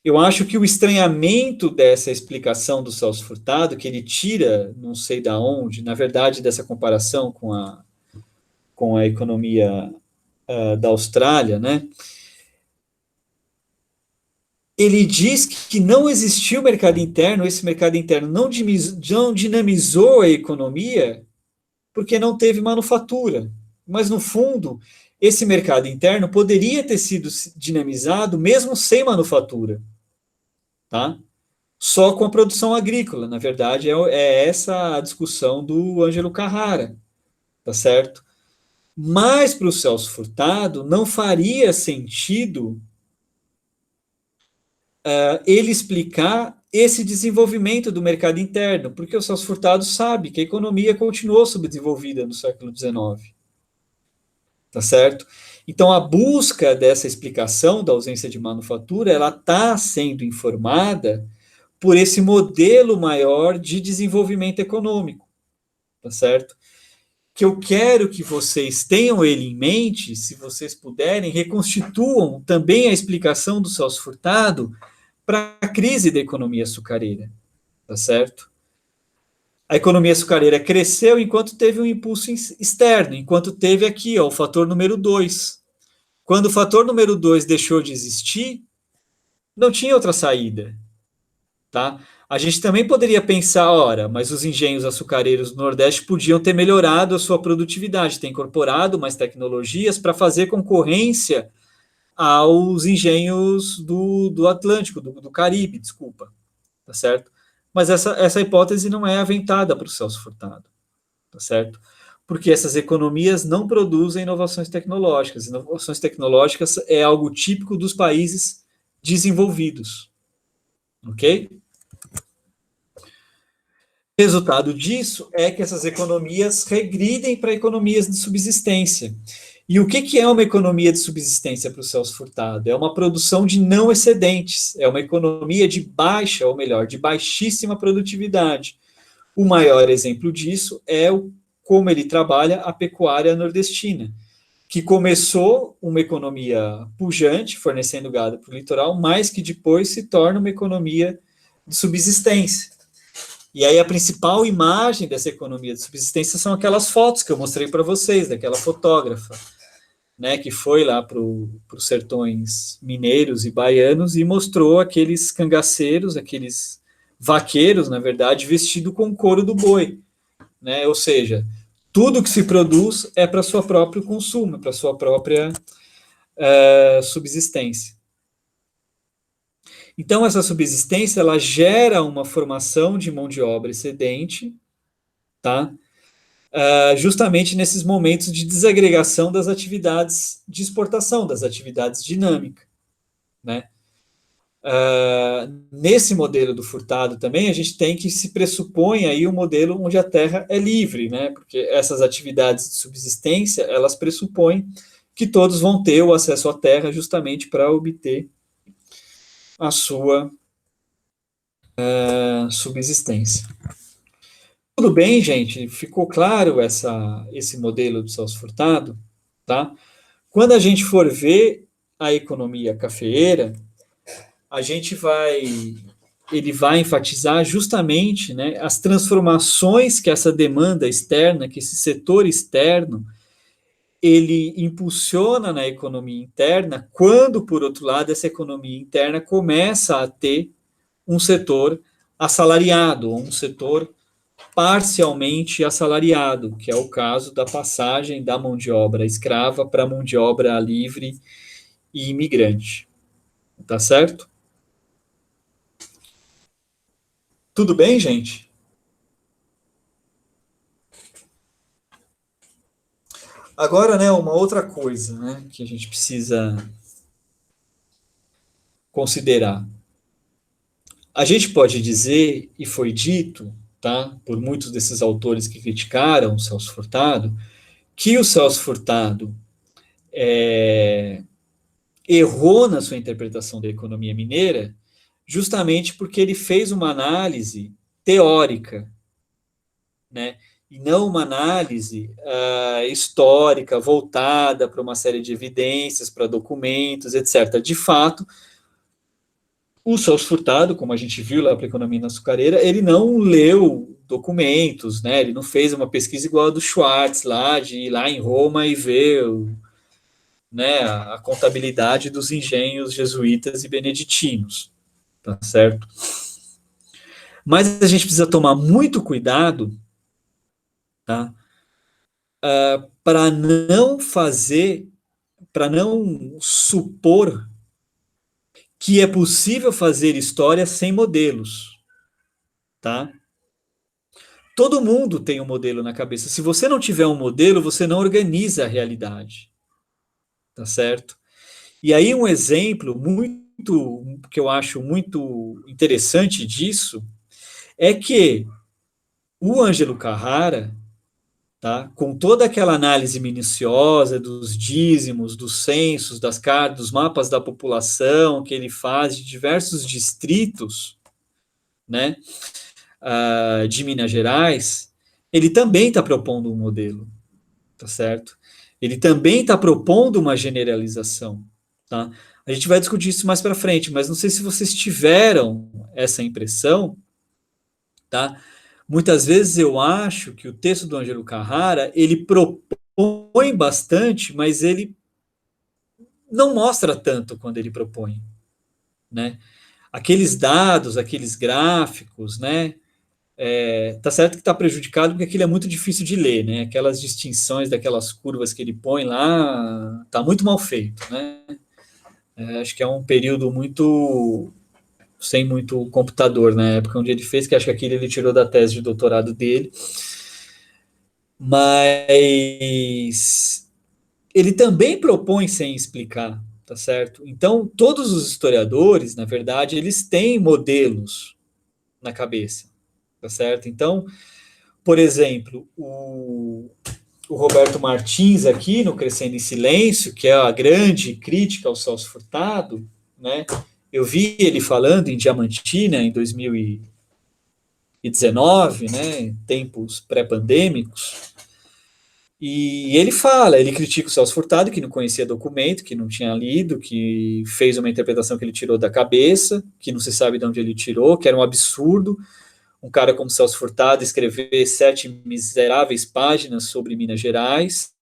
Eu acho que o estranhamento dessa explicação do Celso Furtado, que ele tira, não sei da onde, na verdade, dessa comparação com a economia da Austrália, né? Ele diz que não existiu mercado interno, esse mercado interno não dinamizou a economia porque não teve manufatura. Mas, no fundo, esse mercado interno poderia ter sido dinamizado mesmo sem manufatura, tá? Só com a produção agrícola. Na verdade, é essa a discussão do Ângelo Carrara, tá certo? Mas para o Celso Furtado não faria sentido ele explicar esse desenvolvimento do mercado interno, porque o Celso Furtado sabe que a economia continuou subdesenvolvida no século XIX, tá certo? Então, a busca dessa explicação da ausência de manufatura, ela está sendo informada por esse modelo maior de desenvolvimento econômico, tá certo? Que eu quero que vocês tenham ele em mente, se vocês puderem, reconstituam também a explicação do Celso Furtado para a crise da economia açucareira, tá certo? A economia açucareira cresceu enquanto teve um impulso externo, enquanto teve aqui, ó, o fator número 2. Quando o fator número 2 deixou de existir, não tinha outra saída, tá? A gente também poderia pensar, ora, mas os engenhos açucareiros do Nordeste podiam ter melhorado a sua produtividade, ter incorporado mais tecnologias para fazer concorrência aos engenhos do Atlântico, do Caribe, desculpa, tá certo? Mas essa hipótese não é aventada para o Celso Furtado, tá certo? Porque essas economias não produzem inovações tecnológicas. Inovações tecnológicas é algo típico dos países desenvolvidos, ok? Resultado disso é que essas economias regridem para economias de subsistência. E o que é uma economia de subsistência para o Celso Furtado? É uma produção de não excedentes, é uma economia de baixa, ou melhor, de baixíssima produtividade. O maior exemplo disso é como ele trabalha a pecuária nordestina, que começou uma economia pujante, fornecendo gado para o litoral, mas que depois se torna uma economia de subsistência. E aí a principal imagem dessa economia de subsistência são aquelas fotos que eu mostrei para vocês, daquela fotógrafa, né, que foi lá para os sertões mineiros e baianos e mostrou aqueles cangaceiros, aqueles vaqueiros, na verdade, vestido com couro do boi, né? Ou seja, tudo que se produz é para seu próprio consumo, para sua própria subsistência. Então, essa subsistência, ela gera uma formação de mão de obra excedente, tá? Justamente nesses momentos de desagregação das atividades de exportação, das atividades dinâmicas, né? Nesse modelo do Furtado também, a gente tem que se pressupõe aí um modelo onde a terra é livre, né? Porque essas atividades de subsistência, elas pressupõem que todos vão ter o acesso à terra justamente para obter a sua subsistência. Tudo bem, gente? Ficou claro esse modelo do Celso Furtado? Tá? Quando a gente for ver a economia cafeeira, ele vai enfatizar justamente, né, as transformações que essa demanda externa, que esse setor externo, ele impulsiona na economia interna, quando, por outro lado, essa economia interna começa a ter um setor assalariado, um setor parcialmente assalariado, que é o caso da passagem da mão de obra escrava para a mão de obra livre e imigrante. Tá certo? Tudo bem, gente? Agora, né, uma outra coisa, né, que a gente precisa considerar. A gente pode dizer, e foi dito, tá, por muitos desses autores que criticaram o Celso Furtado, que o Celso Furtado errou na sua interpretação da economia mineira, justamente porque ele fez uma análise teórica, né, e não uma análise histórica voltada para uma série de evidências, para documentos, etc. De fato, o Celso Furtado, como a gente viu lá para a Economia Açucareira, ele não leu documentos, né? Ele não fez uma pesquisa igual a do Schwartz, lá, de ir lá em Roma e ver né, a contabilidade dos engenhos jesuítas e beneditinos, tá certo? Mas a gente precisa tomar muito cuidado, tá? Para não supor que é possível fazer história sem modelos, tá? Todo mundo tem um modelo na cabeça. Se você não tiver um modelo, você não organiza a realidade, tá certo? E aí um exemplo que eu acho muito interessante disso é que o Ângelo Carrara, tá, com toda aquela análise minuciosa dos dízimos, dos censos, dos mapas da população que ele faz de diversos distritos, né, de Minas Gerais, ele também está propondo um modelo, tá certo? Ele também está propondo uma generalização, tá? A gente vai discutir isso mais para frente, mas não sei se vocês tiveram essa impressão, tá? Muitas vezes eu acho que o texto do Ângelo Carrara, ele propõe bastante, mas ele não mostra tanto quando ele propõe, né? Aqueles dados, aqueles gráficos, né? Tá certo que está prejudicado porque aquilo é muito difícil de ler, né? Aquelas distinções daquelas curvas que ele põe lá, tá muito mal feito, né? Acho que é um período sem muito computador na época onde ele fez, que acho que aquilo ele tirou da tese de doutorado dele. Mas ele também propõe sem explicar, tá certo? Então, todos os historiadores, na verdade, eles têm modelos na cabeça, tá certo? Então, por exemplo, o Roberto Martins aqui no Crescendo em Silêncio, que é a grande crítica ao Celso Furtado, né? Eu vi ele falando em Diamantina em 2019, né, tempos pré-pandêmicos, e ele critica o Celso Furtado, que não conhecia documento, que não tinha lido, que fez uma interpretação que ele tirou da cabeça, que não se sabe de onde ele tirou, que era um absurdo, um cara como Celso Furtado escrever 7 miseráveis páginas sobre Minas Gerais,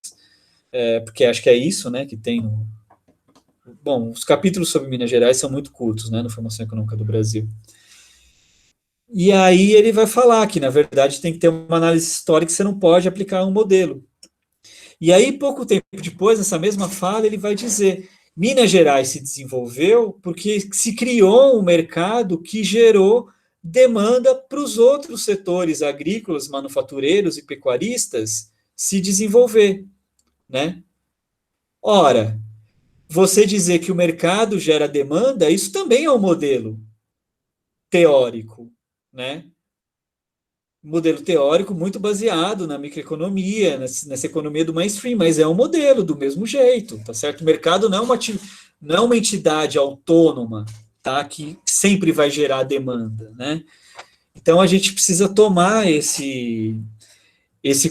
porque acho que é isso, né, que tem no... Bom, os capítulos sobre Minas Gerais são muito curtos, né, na Formação Econômica do Brasil. E aí ele vai falar que, na verdade, tem que ter uma análise histórica, que você não pode aplicar um modelo. E aí, pouco tempo depois, nessa mesma fala, ele vai dizer: Minas Gerais se desenvolveu porque se criou um mercado que gerou demanda para os outros setores agrícolas, manufatureiros e pecuaristas se desenvolver, né? Ora, você dizer que o mercado gera demanda, isso também é um modelo teórico, né? Modelo teórico muito baseado na microeconomia, nessa economia do mainstream, mas é um modelo do mesmo jeito, tá certo? O mercado não é uma entidade autônoma, tá? Que sempre vai gerar demanda, né? Então a gente precisa tomar esse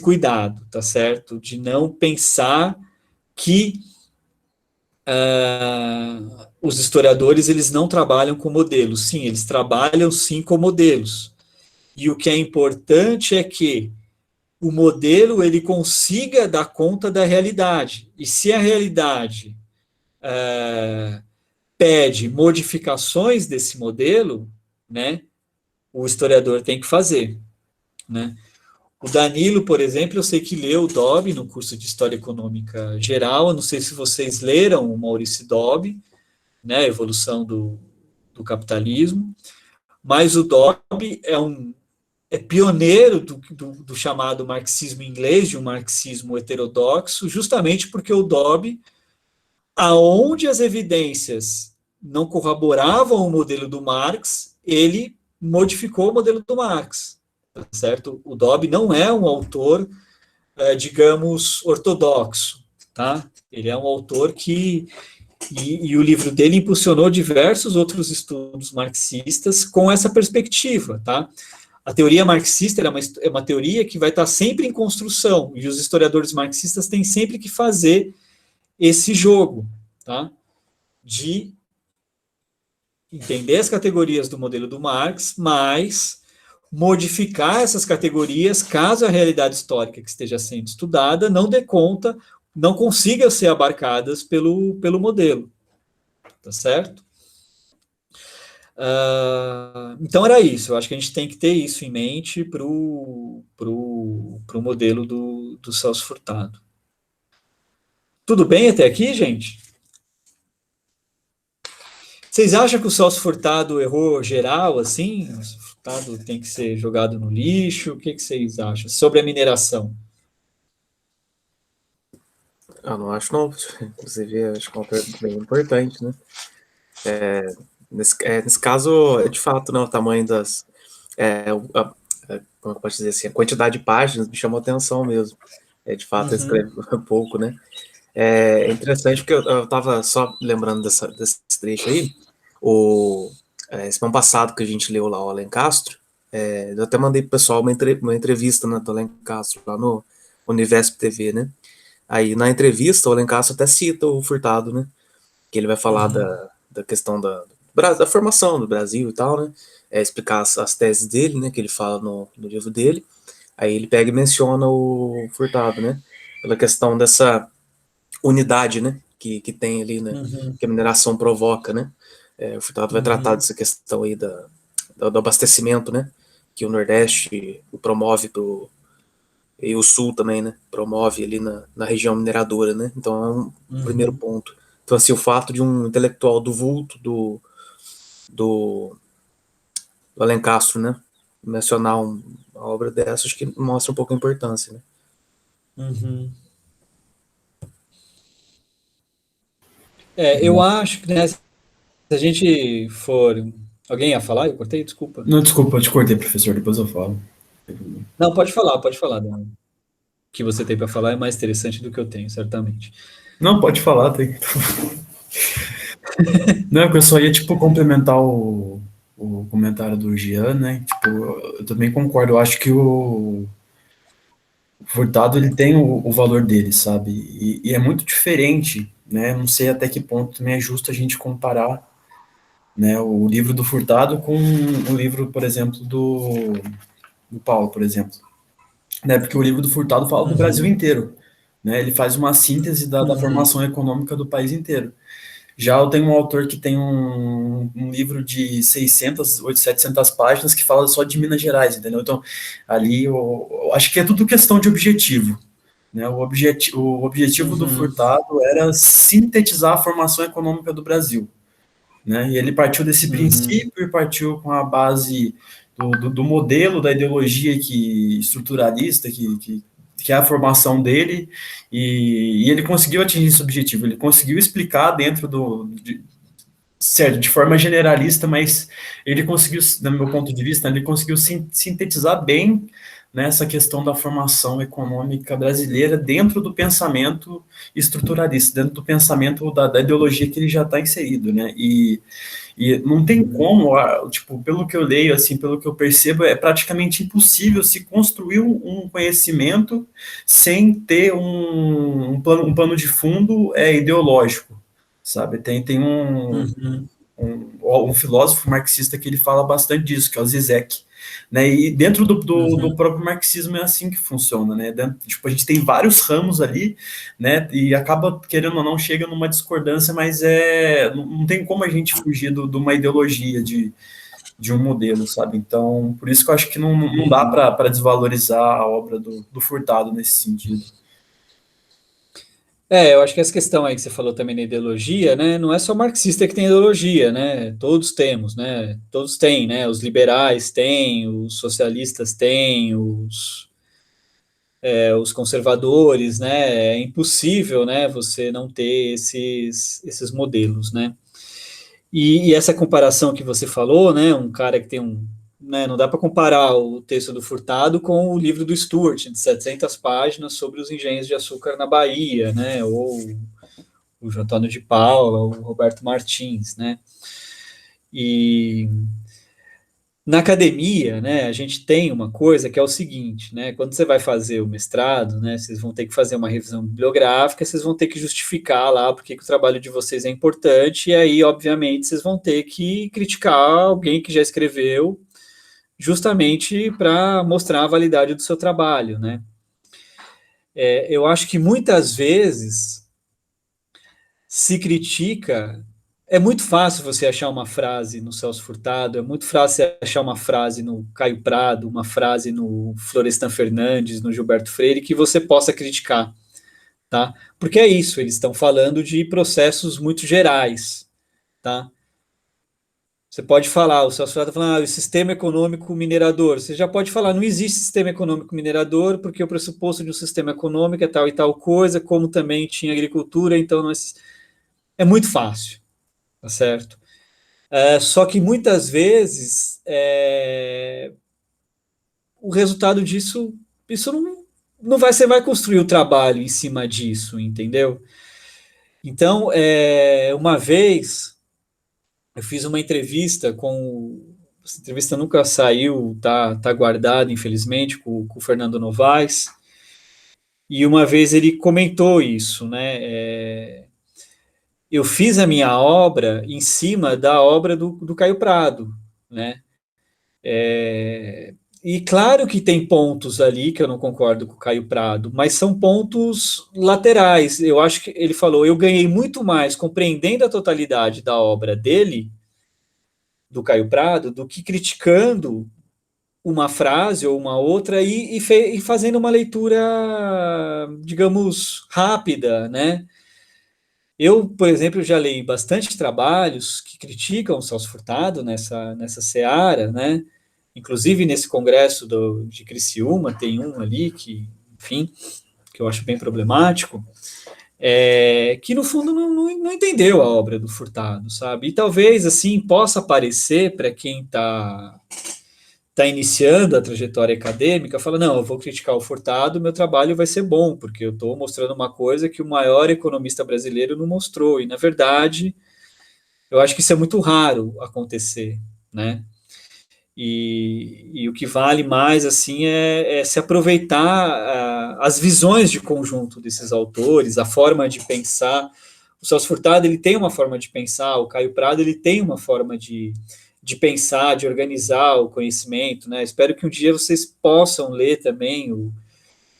cuidado, tá certo? De não pensar que os historiadores eles não trabalham com modelos. Sim, eles trabalham sim com modelos. E o que é importante é que o modelo ele consiga dar conta da realidade. E se a realidade pede modificações desse modelo, né, o historiador tem que fazer, né? O Danilo, por exemplo, eu sei que leu o Dobbs no curso de História Econômica Geral, eu não sei se vocês leram o Maurice Dobbs, né, a evolução do capitalismo, mas o Dobbs é pioneiro do chamado marxismo inglês, de um marxismo heterodoxo, justamente porque o Dobbs, aonde as evidências não corroboravam o modelo do Marx, ele modificou o modelo do Marx, certo? O Dobbs não é um autor, digamos, ortodoxo, tá? Ele é um autor que... E o livro dele impulsionou diversos outros estudos marxistas com essa perspectiva, tá? A teoria marxista é uma teoria que vai estar sempre em construção, e os historiadores marxistas têm sempre que fazer esse jogo, tá? De entender as categorias do modelo do Marx, mas modificar essas categorias caso a realidade histórica que esteja sendo estudada não dê conta, não consiga ser abarcadas pelo modelo, tá certo? Então era isso, eu acho que a gente tem que ter isso em mente para o modelo do Celso Furtado. Tudo bem até aqui, gente? Vocês acham que o Celso Furtado errou geral, assim? O Celso Furtado tem que ser jogado no lixo? O que vocês acham sobre a mineração? Eu não acho, não. Inclusive, acho que é uma pergunta bem importante, né? Nesse caso, de fato, né, o tamanho das... como eu posso dizer assim, a quantidade de páginas me chamou a atenção mesmo. De fato, eu escrevo um pouco, né? É interessante porque eu estava só lembrando desse trecho aí. Esse ano passado que a gente leu lá o Alencastro, eu até mandei pro pessoal uma entrevista, né, do Alencastro lá no Univesp TV, né? Aí na entrevista o Alencastro até cita o Furtado, né? Que ele vai falar da questão da formação do Brasil e tal, né? Explicar as teses dele, né? Que ele fala no livro dele. Aí ele pega e menciona o Furtado, né? Pela questão dessa unidade, né? Que tem ali, né? Que a mineração provoca, né? O Furtado vai tratar dessa questão aí do abastecimento, né? Que o Nordeste promove e o Sul também, né? Promove ali na região mineradora, né? Então é um primeiro ponto. Então, assim, o fato de um intelectual do vulto do Alencastro, né? Mencionar uma obra dessa, acho que mostra um pouco a importância, né? Eu acho que, né, se a gente for... Alguém ia falar? Eu cortei? Desculpa. Não, desculpa, eu te cortei, professor, depois eu falo. Não, pode falar. O que você tem para falar é mais interessante do que eu tenho, certamente. Não, pode falar, tem. Não, que eu só ia, tipo, complementar o comentário do Gian, né? Tipo, eu também concordo, eu acho que o Furtado, ele tem o valor dele, sabe? E é muito diferente, né? Não sei até que ponto também é justo a gente comparar, né, o livro do Furtado com o livro, por exemplo, do Paulo, por exemplo. Né? Porque o livro do Furtado fala do Brasil inteiro, né? Ele faz uma síntese da formação econômica do país inteiro. Já eu tenho um autor que tem um livro de 600, 700 páginas que fala só de Minas Gerais, entendeu? Então, ali eu acho que é tudo questão de objetivo, né? O objetivo do Furtado era sintetizar a formação econômica do Brasil, né? E ele partiu desse princípio e partiu com a base do modelo, da ideologia estruturalista, que é a formação dele, e ele conseguiu atingir esse objetivo, ele conseguiu explicar dentro certo, de forma generalista, mas ele conseguiu, do meu ponto de vista, ele conseguiu sintetizar bem nessa questão da formação econômica brasileira dentro do pensamento estruturalista, dentro do pensamento da ideologia que ele já está inserido, né? E não tem como, tipo, pelo que eu leio, assim, pelo que eu percebo, é praticamente impossível se construir um conhecimento sem ter um pano de fundo ideológico, sabe? Tem um filósofo marxista que ele fala bastante disso, que é o Zizek, né? E dentro do próprio marxismo é assim que funciona, né? Tipo, a gente tem vários ramos ali, né? E acaba, querendo ou não, chega numa discordância, mas não tem como a gente fugir de uma ideologia, de um modelo, sabe? Então, por isso que eu acho que não dá para desvalorizar a obra do Furtado nesse sentido. Eu acho que essa questão aí que você falou também da ideologia, né, não é só marxista que tem ideologia, né, todos temos, né, todos têm, né, os liberais têm, os socialistas têm, os conservadores, né, é impossível, né, você não ter esses modelos, né. E essa comparação que você falou, né, um cara que tem né, não dá para comparar o texto do Furtado com o livro do Stuart, de 700 páginas, sobre os engenhos de açúcar na Bahia, né, ou o João Antônio de Paula, o Roberto Martins, né, Na academia, né, a gente tem uma coisa que é o seguinte, né, quando você vai fazer o mestrado, né, vocês vão ter que fazer uma revisão bibliográfica, vocês vão ter que justificar lá porque que o trabalho de vocês é importante, e aí, obviamente, vocês vão ter que criticar alguém que já escreveu, justamente para mostrar a validade do seu trabalho, né. Eu acho que muitas vezes se critica. É muito fácil você achar uma frase no Celso Furtado, é muito fácil você achar uma frase no Caio Prado, uma frase no Florestan Fernandes, no Gilberto Freire, que você possa criticar, tá? Porque é isso, eles estão falando de processos muito gerais, tá? Você pode falar, o Celso Furtado está falando, o sistema econômico minerador. Você já pode falar, não existe sistema econômico minerador, porque o pressuposto de um sistema econômico é tal e tal coisa, como também tinha agricultura, então não é muito fácil, tá certo? Só que muitas vezes o resultado disso, isso não vai, você vai construir o trabalho em cima disso, entendeu? Então, uma vez eu fiz uma entrevista essa entrevista nunca saiu, tá guardada, infelizmente, com o Fernando Novaes, e uma vez ele comentou isso, né? Eu fiz a minha obra em cima da obra do Caio Prado, né? E claro que tem pontos ali que eu não concordo com o Caio Prado, mas são pontos laterais. Eu acho que ele falou, eu ganhei muito mais compreendendo a totalidade da obra dele, do Caio Prado, do que criticando uma frase ou uma outra e fazendo uma leitura, digamos, rápida, né? Eu, por exemplo, já li bastante trabalhos que criticam o Celso Furtado nessa seara, né? Inclusive nesse congresso de Criciúma tem um ali que, enfim, que eu acho bem problemático, que no fundo não entendeu a obra do Furtado, sabe? E talvez assim possa parecer para quem está iniciando a trajetória acadêmica, fala, não, eu vou criticar o Furtado, meu trabalho vai ser bom, porque eu estou mostrando uma coisa que o maior economista brasileiro não mostrou, e na verdade, eu acho que isso é muito raro acontecer, né? E o que vale mais, assim, é se aproveitar as visões de conjunto desses autores, a forma de pensar. O Celso Furtado, ele tem uma forma de pensar, o Caio Prado, ele tem uma forma de pensar, de organizar o conhecimento, né? Espero que um dia vocês possam ler também o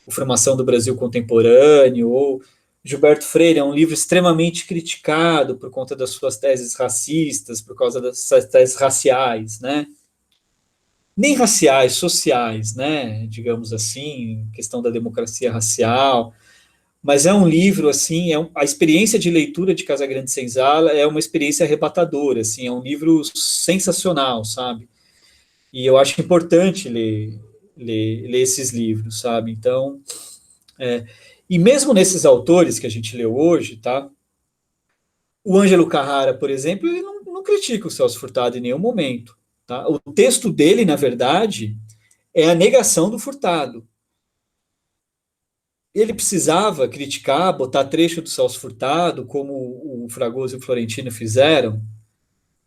Formação do Brasil Contemporâneo, ou Gilberto Freire, é um livro extremamente criticado por conta das suas teses racistas, por causa das suas teses raciais, né? Nem raciais, sociais, né? Digamos assim, questão da democracia racial, mas é um livro, assim, a experiência de leitura de Casagrande Senzala é uma experiência arrebatadora, assim, é um livro sensacional, sabe? E eu acho importante ler esses livros, sabe? Então, e mesmo nesses autores que a gente leu hoje, tá? O Ângelo Carrara, por exemplo, ele não critica o Celso Furtado em nenhum momento, tá? O texto dele, na verdade, é a negação do Furtado. Ele precisava criticar, botar trecho do Celso Furtado, como o Fragoso e o Florentino fizeram?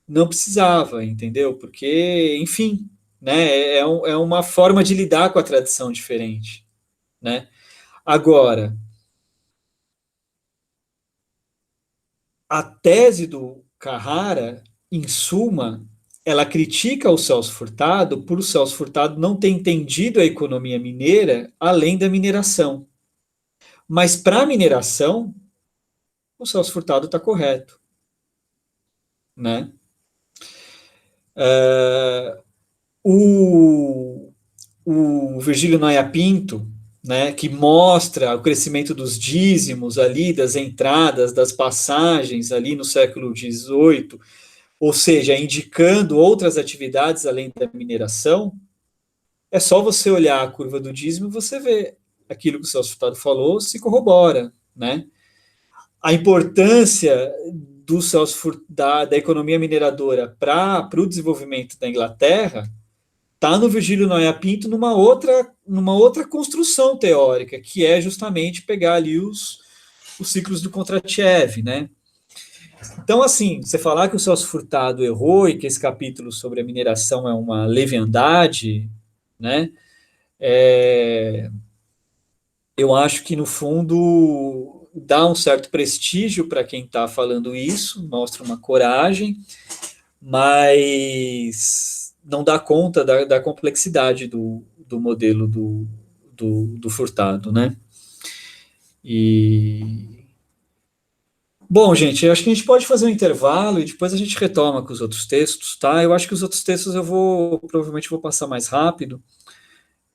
Não precisava, entendeu? Porque, enfim, né, é uma forma de lidar com a tradição diferente, né? Agora, a tese do Carrara, em suma, ela critica o Celso Furtado por o Celso Furtado não ter entendido a economia mineira além da mineração. Mas para a mineração, o Celso Furtado está correto, né? O Virgílio Noia Pinto, né, que mostra o crescimento dos dízimos ali, das entradas, das passagens ali no século XVIII, ou seja, indicando outras atividades além da mineração, é só você olhar a curva do dízimo e você vê aquilo que o Celso Furtado falou se corrobora, né? A importância do Celso da economia mineradora para o desenvolvimento da Inglaterra está no Virgílio Noia Pinto numa outra construção teórica, que é justamente pegar ali os ciclos do Kondratiev, né? Então, assim, você falar que o Celso Furtado errou e que esse capítulo sobre a mineração é uma leviandade, né? Eu acho que, no fundo, dá um certo prestígio para quem está falando isso, mostra uma coragem, mas não dá conta da complexidade do modelo do Furtado, né? E bom, gente, eu acho que a gente pode fazer um intervalo e depois a gente retoma com os outros textos, tá? Eu acho que os outros textos provavelmente vou passar mais rápido,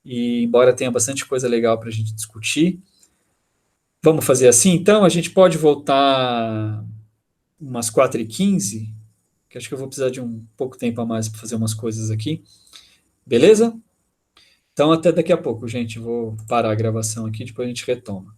e embora tenha bastante coisa legal para a gente discutir. Vamos fazer assim, então? A gente pode voltar umas 4h15, que acho que eu vou precisar de um pouco tempo a mais para fazer umas coisas aqui. Beleza? Então, até daqui a pouco, gente. Vou parar a gravação aqui, depois a gente retoma.